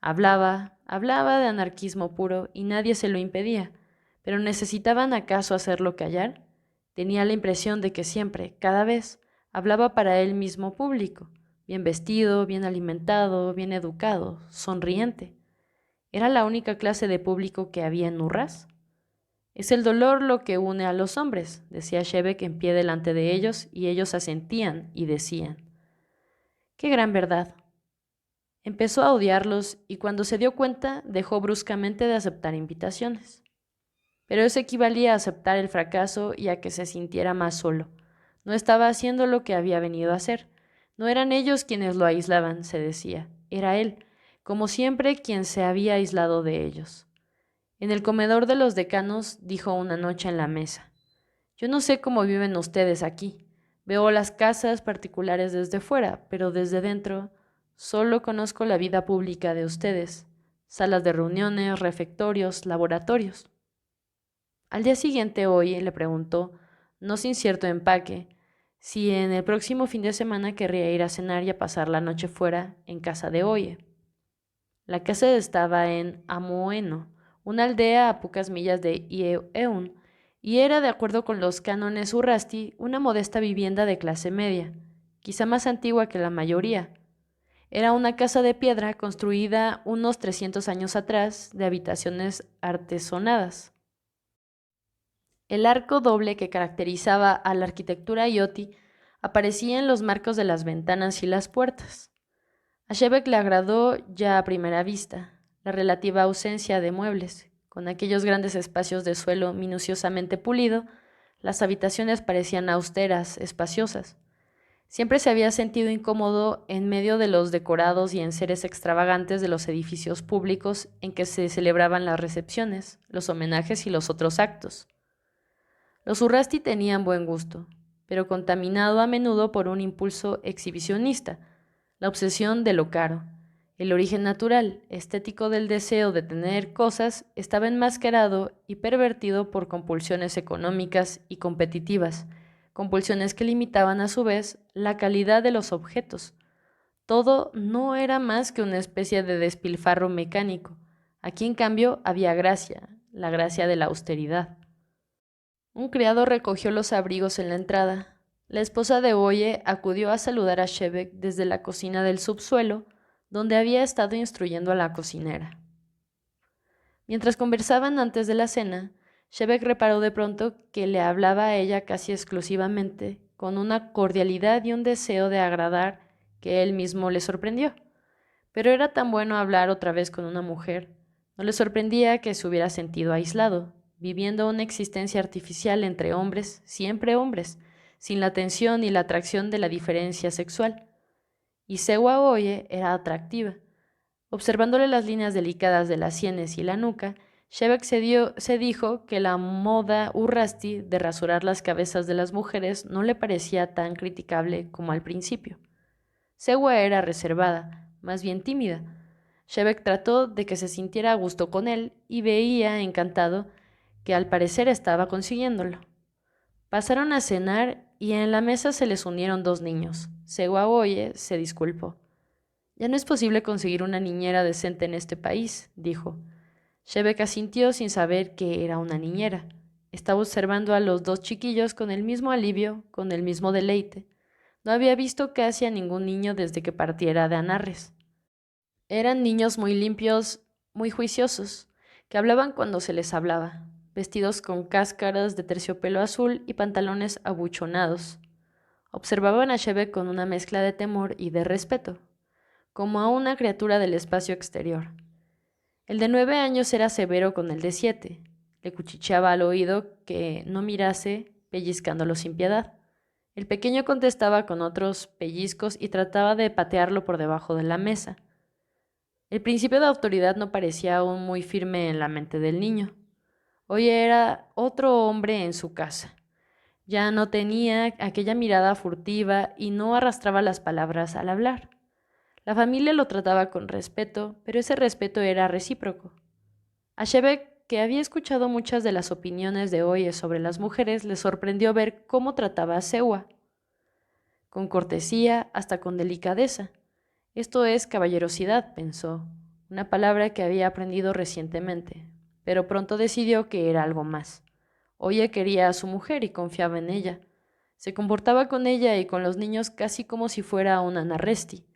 Hablaba de anarquismo puro y nadie se lo impedía, pero ¿necesitaban acaso hacerlo callar? Tenía la impresión de que siempre, cada vez, hablaba para él mismo público, bien vestido, bien alimentado, bien educado, sonriente. ¿Era la única clase de público que había en Urras? Es el dolor lo que une a los hombres, decía Shevek en pie delante de ellos, y ellos asentían y decían: ¡qué gran verdad! Empezó a odiarlos y cuando se dio cuenta dejó bruscamente de aceptar invitaciones. Pero eso equivalía a aceptar el fracaso y a que se sintiera más solo. No estaba haciendo lo que había venido a hacer. No eran ellos quienes lo aislaban, se decía. Era él, como siempre, quien se había aislado de ellos. En el comedor de los decanos dijo una noche en la mesa: yo no sé cómo viven ustedes aquí. Veo las casas particulares desde fuera, pero desde dentro solo conozco la vida pública de ustedes: salas de reuniones, refectorios, laboratorios. Al día siguiente, Oye le preguntó, no sin cierto empaque, si en el próximo fin de semana querría ir a cenar y a pasar la noche fuera en casa de Oye. La casa estaba en Amoeno, una aldea a pocas millas de Eun, y era, de acuerdo con los cánones Urrasti, una modesta vivienda de clase media, quizá más antigua que la mayoría. Era una casa de piedra construida unos 300 años atrás, de habitaciones artesonadas. El arco doble que caracterizaba a la arquitectura Ioti aparecía en los marcos de las ventanas y las puertas. A Shevek le agradó ya a primera vista la relativa ausencia de muebles. Con aquellos grandes espacios de suelo minuciosamente pulido, las habitaciones parecían austeras, espaciosas. Siempre se había sentido incómodo en medio de los decorados y enseres extravagantes de los edificios públicos en que se celebraban las recepciones, los homenajes y los otros actos. Los Urrasti tenían buen gusto, pero contaminado a menudo por un impulso exhibicionista, la obsesión de lo caro. El origen natural, estético del deseo de tener cosas estaba enmascarado y pervertido por compulsiones económicas y competitivas, compulsiones que limitaban a su vez la calidad de los objetos. Todo no era más que una especie de despilfarro mecánico. Aquí, en cambio, había gracia, la gracia de la austeridad. Un criado recogió los abrigos en la entrada. La esposa de Oye acudió a saludar a Shevek desde la cocina del subsuelo, donde había estado instruyendo a la cocinera. Mientras conversaban antes de la cena, Shevek reparó de pronto que le hablaba a ella casi exclusivamente, con una cordialidad y un deseo de agradar que él mismo le sorprendió. Pero era tan bueno hablar otra vez con una mujer. No le sorprendía que se hubiera sentido aislado, viviendo una existencia artificial entre hombres, siempre hombres, sin la tensión y la atracción de la diferencia sexual. Y Sewa Oye era atractiva. Observándole las líneas delicadas de las sienes y la nuca, Shevek se dijo que la moda Urrasti de rasurar las cabezas de las mujeres no le parecía tan criticable como al principio. Sewa era reservada, más bien tímida. Shevek trató de que se sintiera a gusto con él y veía, encantado, que al parecer estaba consiguiéndolo. Pasaron a cenar y en la mesa se les unieron dos niños. Sewa Oye se disculpó. Ya no es posible conseguir una niñera decente en este país, dijo. Shebek asintió sin saber que era una niñera. Estaba observando a los dos chiquillos con el mismo alivio, con el mismo deleite. No había visto casi a ningún niño desde que partiera de Anarres. Eran niños muy limpios, muy juiciosos, que hablaban cuando se les hablaba, vestidos con cáscaras de terciopelo azul y pantalones abuchonados. Observaban a Shebek con una mezcla de temor y de respeto, como a una criatura del espacio exterior. El de 9 años era severo con el de 7. Le cuchicheaba al oído que no mirase, pellizcándolo sin piedad. El pequeño contestaba con otros pellizcos y trataba de patearlo por debajo de la mesa. El principio de autoridad no parecía aún muy firme en la mente del niño. Hoy era otro hombre en su casa. Ya no tenía aquella mirada furtiva y no arrastraba las palabras al hablar. La familia lo trataba con respeto, pero ese respeto era recíproco. A Shebek, que había escuchado muchas de las opiniones de Oye sobre las mujeres, le sorprendió ver cómo trataba a Sewa, con cortesía, hasta con delicadeza. Esto es caballerosidad, pensó, una palabra que había aprendido recientemente, pero pronto decidió que era algo más. Oye quería a su mujer y confiaba en ella. Se comportaba con ella y con los niños casi como si fuera una Narresti.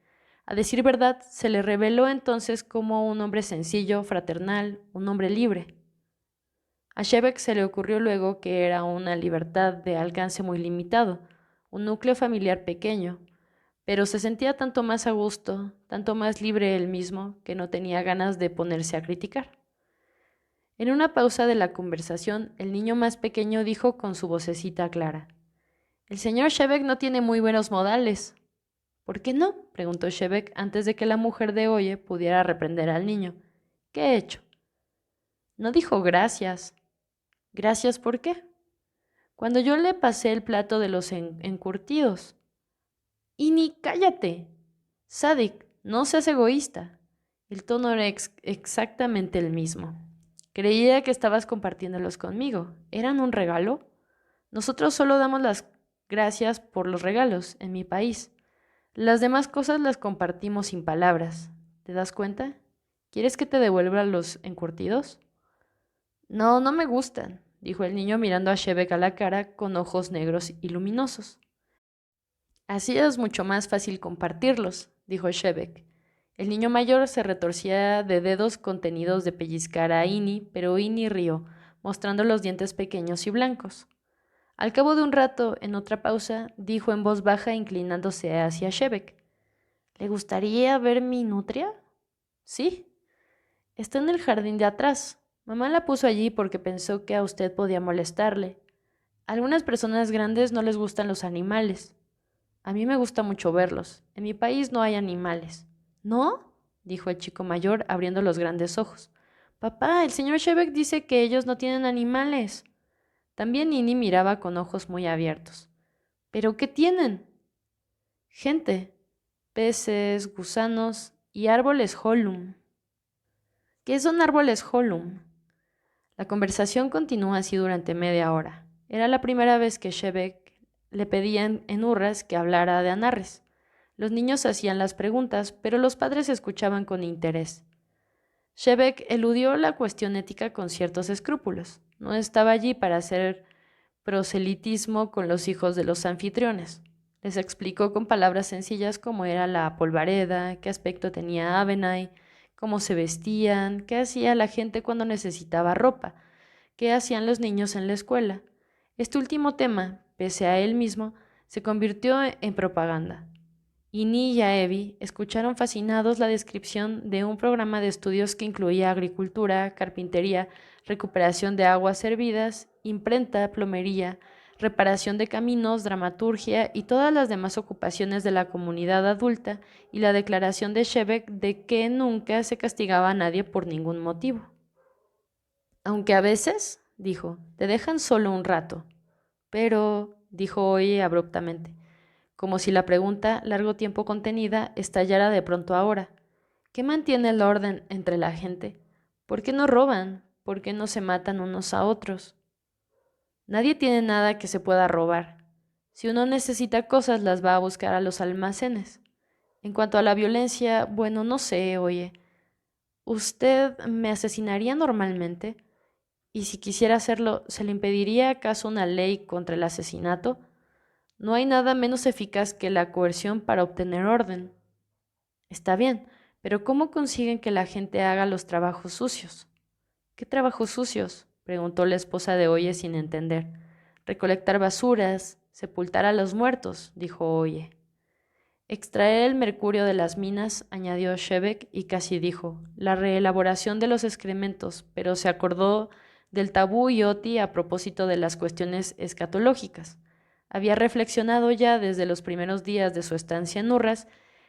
A decir verdad, se le reveló entonces como un hombre sencillo, fraternal, un hombre libre. A Shebek se le ocurrió luego que era una libertad de alcance muy limitado, un núcleo familiar pequeño, pero se sentía tanto más a gusto, tanto más libre él mismo, que no tenía ganas de ponerse a criticar. En una pausa de la conversación, el niño más pequeño dijo con su vocecita clara: «El señor Shebek no tiene muy buenos modales». «¿Por qué no?», preguntó Shebek antes de que la mujer de Oye pudiera reprender al niño. «¿Qué he hecho?». «No dijo gracias». «¿Gracias por qué?». «Cuando yo le pasé el plato de los encurtidos». «Y ni cállate. Sadik, no seas egoísta». El tono era exactamente el mismo. «Creía que estabas compartiéndolos conmigo. ¿Eran un regalo?». «Nosotros solo damos las gracias por los regalos en mi país. Las demás cosas las compartimos sin palabras. ¿Te das cuenta? ¿Quieres que te devuelva los encurtidos?». «No, no me gustan», dijo el niño mirando a Shebek a la cara con ojos negros y luminosos. «Así es mucho más fácil compartirlos», dijo Shebek. El niño mayor se retorcía de dedos contenidos de pellizcar a Ini, pero Ini rió, mostrando los dientes pequeños y blancos. Al cabo de un rato, en otra pausa, dijo en voz baja inclinándose hacia Shebek: «¿Le gustaría ver mi nutria?». «Sí. Está en el jardín de atrás. Mamá la puso allí porque pensó que a usted podía molestarle. A algunas personas grandes no les gustan los animales. A mí me gusta mucho verlos. En mi país no hay animales». «¿No?», dijo el chico mayor, abriendo los grandes ojos. «Papá, el señor Shebek dice que ellos no tienen animales». También Nini miraba con ojos muy abiertos. «¿Pero qué tienen?». «Gente, peces, gusanos y árboles holum». «¿Qué son árboles holum?». La conversación continuó así durante media hora. Era la primera vez que Shebek le pedían en Urras que hablara de Anarres. Los niños hacían las preguntas, pero los padres escuchaban con interés. Shebek eludió la cuestión ética con ciertos escrúpulos. No estaba allí para hacer proselitismo con los hijos de los anfitriones. Les explicó con palabras sencillas cómo era la polvareda, qué aspecto tenía Avenay, cómo se vestían, qué hacía la gente cuando necesitaba ropa, qué hacían los niños en la escuela. Este último tema, pese a él mismo, se convirtió en propaganda. Ini y Aevi escucharon fascinados la descripción de un programa de estudios que incluía agricultura, carpintería, recuperación de aguas servidas, imprenta, plomería, reparación de caminos, dramaturgia y todas las demás ocupaciones de la comunidad adulta, y la declaración de Shebek de que nunca se castigaba a nadie por ningún motivo. «Aunque a veces», dijo, «te dejan solo un rato». «Pero», dijo Oye abruptamente, como si la pregunta, largo tiempo contenida, estallara de pronto ahora. «¿Qué mantiene el orden entre la gente? ¿Por qué no roban? ¿Por qué no se matan unos a otros?». «Nadie tiene nada que se pueda robar. Si uno necesita cosas, las va a buscar a los almacenes». En cuanto a la violencia, bueno, no sé, oye, ¿usted me asesinaría normalmente? Y si quisiera hacerlo, ¿se le impediría acaso una ley contra el asesinato? No hay nada menos eficaz que la coerción para obtener orden. Está bien, pero ¿cómo consiguen que la gente haga los trabajos sucios? ¿Qué trabajos sucios? Preguntó la esposa de Oye sin entender. Recolectar basuras, sepultar a los muertos, dijo Oye. Extraer el mercurio de las minas, añadió Shebek, y casi dijo, la reelaboración de los excrementos, pero se acordó del tabú Ioti a propósito de las cuestiones escatológicas. Había reflexionado ya desde los primeros días de su estancia en Urras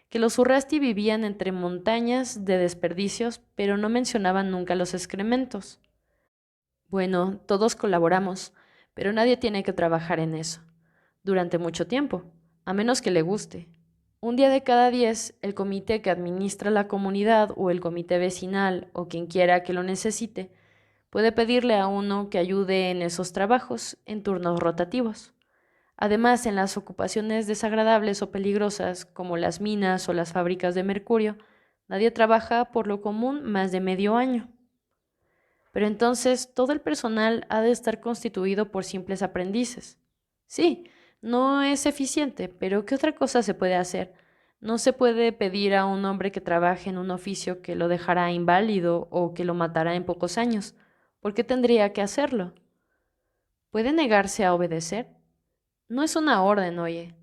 que los Urrasti vivían entre montañas de desperdicios, pero no mencionaban nunca los excrementos. Bueno, todos colaboramos, pero nadie tiene que trabajar en eso durante mucho tiempo, a menos que le guste. Un día de cada 10, el comité que administra la comunidad o el comité vecinal o quien quiera que lo necesite puede pedirle a uno que ayude en esos trabajos en turnos rotativos. Además, en las ocupaciones desagradables o peligrosas, como las minas o las fábricas de mercurio, nadie trabaja por lo común más de medio año. Pero entonces todo el personal ha de estar constituido por simples aprendices. Sí, no es eficiente, pero ¿qué otra cosa se puede hacer? No se puede pedir a un hombre que trabaje en un oficio que lo dejará inválido o que lo matará en pocos años. ¿Por qué tendría que hacerlo? ¿Puede negarse a obedecer? No es una orden, oye.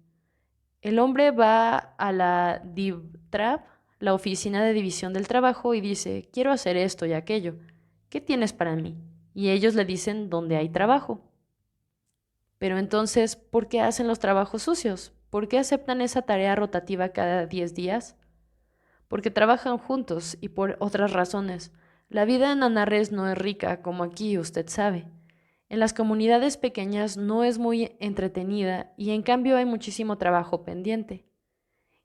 El hombre va a la DIVTRAP, la oficina de división del trabajo, y dice, quiero hacer esto y aquello. ¿Qué tienes para mí? Y ellos le dicen dónde hay trabajo. Pero entonces, ¿por qué hacen los trabajos sucios? ¿Por qué aceptan esa tarea rotativa cada 10 días? Porque trabajan juntos y por otras razones. La vida en Anarres no es rica como aquí, usted sabe. En las comunidades pequeñas no es muy entretenida y en cambio hay muchísimo trabajo pendiente.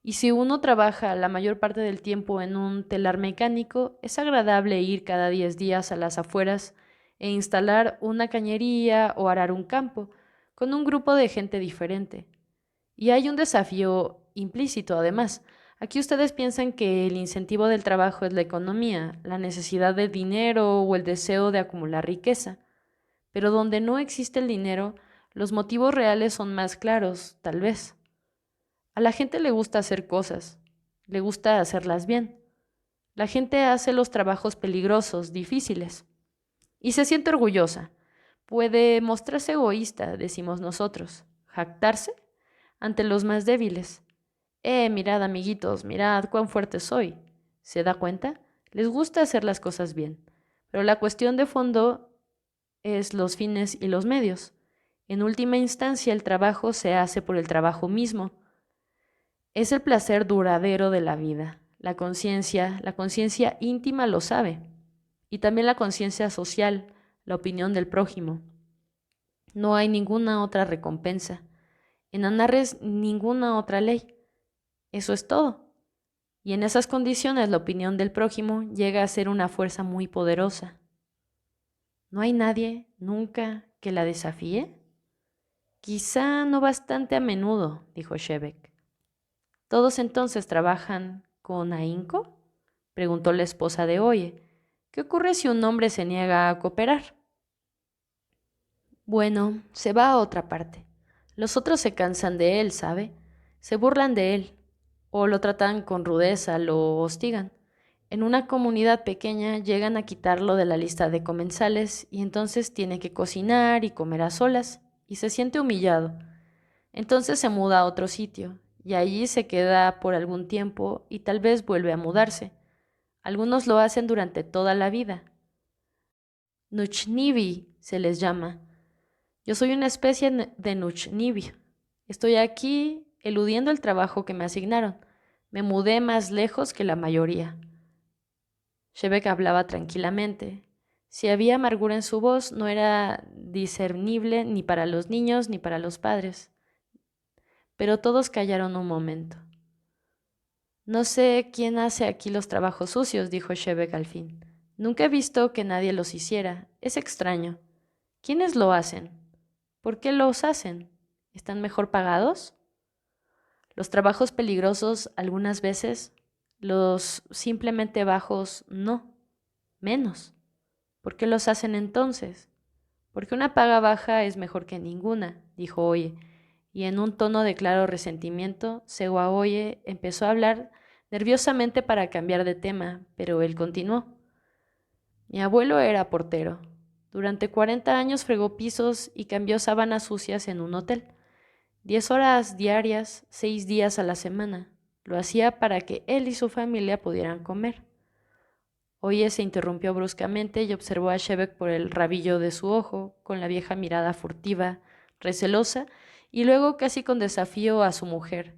Y si uno trabaja la mayor parte del tiempo en un telar mecánico, es agradable ir cada 10 días a las afueras e instalar una cañería o arar un campo con un grupo de gente diferente. Y hay un desafío implícito, además. Aquí ustedes piensan que el incentivo del trabajo es la economía, la necesidad de dinero o el deseo de acumular riqueza. Pero donde no existe el dinero, los motivos reales son más claros, tal vez. A la gente le gusta hacer cosas, le gusta hacerlas bien. La gente hace los trabajos peligrosos, difíciles, y se siente orgullosa. Puede mostrarse egoísta, decimos nosotros, jactarse ante los más débiles. Mirad, amiguitos, mirad cuán fuerte soy. ¿Se da cuenta? Les gusta hacer las cosas bien, pero la cuestión de fondo es los fines y los medios. En última instancia, el trabajo se hace por el trabajo mismo. Es el placer duradero de la vida. La conciencia íntima lo sabe. Y también la conciencia social, la opinión del prójimo. No hay ninguna otra recompensa. En Anarres, ninguna otra ley. Eso es todo. Y en esas condiciones, la opinión del prójimo llega a ser una fuerza muy poderosa. ¿No hay nadie, nunca, que la desafíe? Quizá no bastante a menudo, dijo Shebek. ¿Todos entonces trabajan con ahínco? Preguntó la esposa de Oye. ¿Qué ocurre si un hombre se niega a cooperar? Bueno, se va a otra parte. Los otros se cansan de él, ¿sabe? Se burlan de él, o lo tratan con rudeza, lo hostigan. En una comunidad pequeña llegan a quitarlo de la lista de comensales y entonces tiene que cocinar y comer a solas y se siente humillado. Entonces se muda a otro sitio y allí se queda por algún tiempo y tal vez vuelve a mudarse. Algunos lo hacen durante toda la vida. Nuchnivi se les llama. Yo soy una especie de Nuchnivi. Estoy aquí eludiendo el trabajo que me asignaron. Me mudé más lejos que la mayoría. Shebek hablaba tranquilamente. Si había amargura en su voz, no era discernible ni para los niños ni para los padres. Pero todos callaron un momento. No sé quién hace aquí los trabajos sucios, dijo Shebek al fin. Nunca he visto que nadie los hiciera. Es extraño. ¿Quiénes lo hacen? ¿Por qué los hacen? ¿Están mejor pagados? Los trabajos peligrosos algunas veces, los simplemente bajos no, menos. ¿Por qué los hacen entonces? Porque una paga baja es mejor que ninguna, dijo Oye, y en un tono de claro resentimiento, Oye empezó a hablar nerviosamente para cambiar de tema, pero él continuó. Mi abuelo era portero. Durante 40 años fregó pisos y cambió sábanas sucias en un hotel. 10 horas diarias, 6 días a la semana. Lo hacía para que él y su familia pudieran comer. Oye se interrumpió bruscamente y observó a Shebek por el rabillo de su ojo, con la vieja mirada furtiva, recelosa, y luego casi con desafío a su mujer.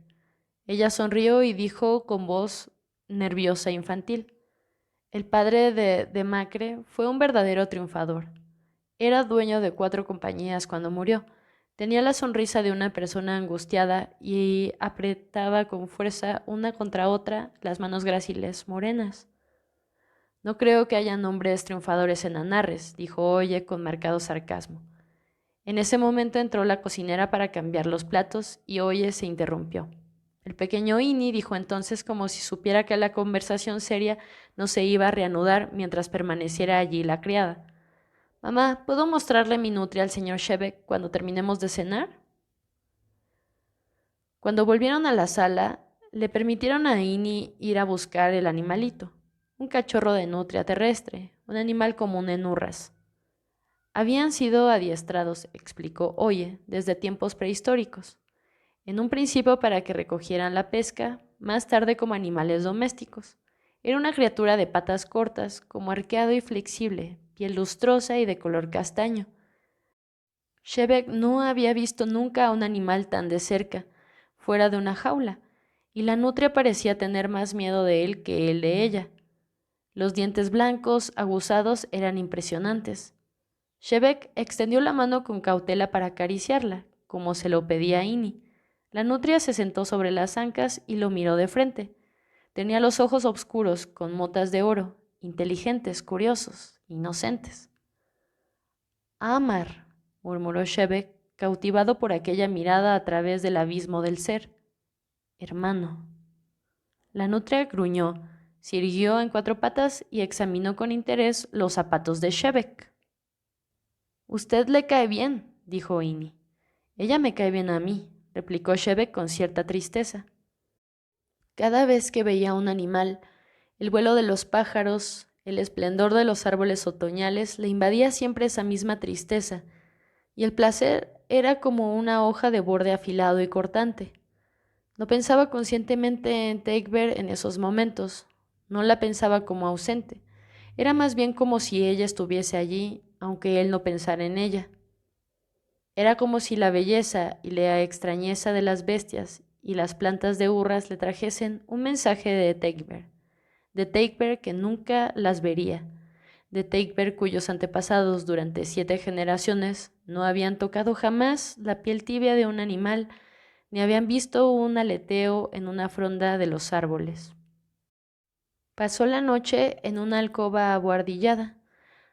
Ella sonrió y dijo con voz nerviosa e infantil: el padre de Macre fue un verdadero triunfador. Era dueño de 4 compañías cuando murió. Tenía la sonrisa de una persona angustiada y apretaba con fuerza una contra otra las manos gráciles morenas. No creo que haya hombres triunfadores en Anarres, dijo Oye con marcado sarcasmo. En ese momento entró la cocinera para cambiar los platos y Oye se interrumpió. El pequeño Ini dijo entonces como si supiera que la conversación seria no se iba a reanudar mientras permaneciera allí la criada. Mamá, ¿puedo mostrarle mi nutria al señor Shebek cuando terminemos de cenar? Cuando volvieron a la sala, le permitieron a Ini ir a buscar el animalito, un cachorro de nutria terrestre, un animal común en Urras. Habían sido adiestrados, explicó Oye, desde tiempos prehistóricos. En un principio para que recogieran la pesca, más tarde como animales domésticos. Era una criatura de patas cortas, como arqueado y flexible, piel lustrosa y de color castaño. Shebek no había visto nunca a un animal tan de cerca, fuera de una jaula, y la nutria parecía tener más miedo de él que él de ella. Los dientes blancos, aguzados, eran impresionantes. Shebek extendió la mano con cautela para acariciarla, como se lo pedía Ini. La nutria se sentó sobre las ancas y lo miró de frente. Tenía los ojos oscuros, con motas de oro, inteligentes, curiosos, inocentes. Amar, murmuró Shebek, cautivado por aquella mirada a través del abismo del ser. Hermano. La nutria gruñó, se irguió en 4 patas y examinó con interés los zapatos de Shebek. Usted le cae bien, dijo Ini. Ella me cae bien a mí, replicó Shebek con cierta tristeza. Cada vez que veía un animal, el vuelo de los pájaros, el esplendor de los árboles otoñales, le invadía siempre esa misma tristeza, y el placer era como una hoja de borde afilado y cortante. No pensaba conscientemente en Teichberg en esos momentos, no la pensaba como ausente, era más bien como si ella estuviese allí, aunque él no pensara en ella. Era como si la belleza y la extrañeza de las bestias y las plantas de Urras le trajesen un mensaje de Teichberg que nunca las vería, de Teichberg cuyos antepasados durante 7 generaciones no habían tocado jamás la piel tibia de un animal, ni habían visto un aleteo en una fronda de los árboles. Pasó la noche en una alcoba abuhardillada.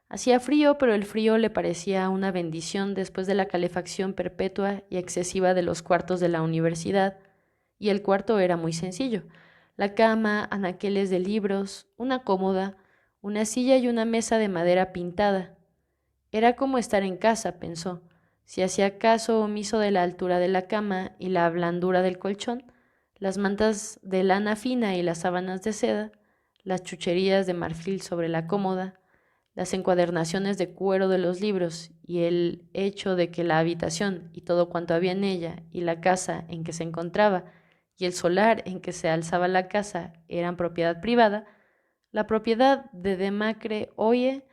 Hacía frío, pero el frío le parecía una bendición después de la calefacción perpetua y excesiva de los cuartos de la universidad, y el cuarto era muy sencillo. La cama, anaqueles de libros, una cómoda, una silla y una mesa de madera pintada. Era como estar en casa, pensó. Si hacía caso omiso de la altura de la cama y la blandura del colchón, las mantas de lana fina y las sábanas de seda, las chucherías de marfil sobre la cómoda, las encuadernaciones de cuero de los libros y el hecho de que la habitación y todo cuanto había en ella y la casa en que se encontraba y el solar en que se alzaba la casa eran propiedad privada, la propiedad de Demacre Oye,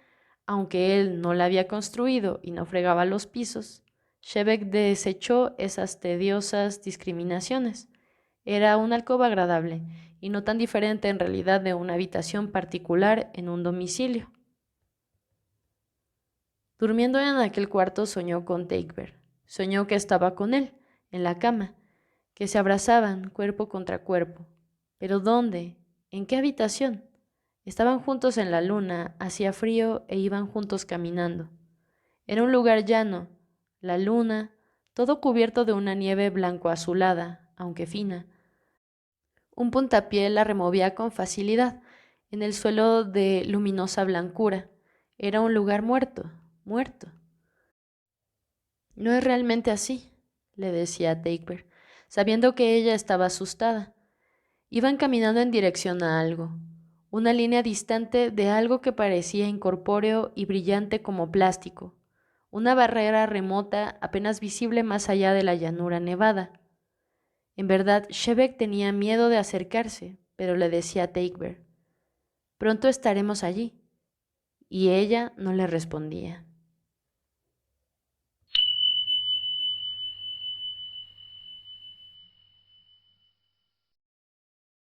aunque él no la había construido y no fregaba los pisos, Shebek desechó esas tediosas discriminaciones. Era una alcoba agradable y no tan diferente en realidad de una habitación particular en un domicilio. Durmiendo en aquel cuarto soñó con Teichberg. Soñó que estaba con él, en la cama, que se abrazaban cuerpo contra cuerpo. ¿Pero dónde? ¿En qué habitación? Estaban juntos en la luna, hacía frío e iban juntos caminando. Era un lugar llano, la luna, todo cubierto de una nieve blanco-azulada, aunque fina, Un puntapié la removía con facilidad, en el suelo de luminosa blancura. Era un lugar muerto, muerto. No es realmente así, le decía a Dagobert, sabiendo que ella estaba asustada. Iban caminando en dirección a algo, una línea distante de algo que parecía incorpóreo y brillante como plástico, una barrera remota apenas visible más allá de la llanura nevada. En verdad, Shebek tenía miedo de acercarse, pero le decía a Dagobert, pronto estaremos allí. Y ella no le respondía.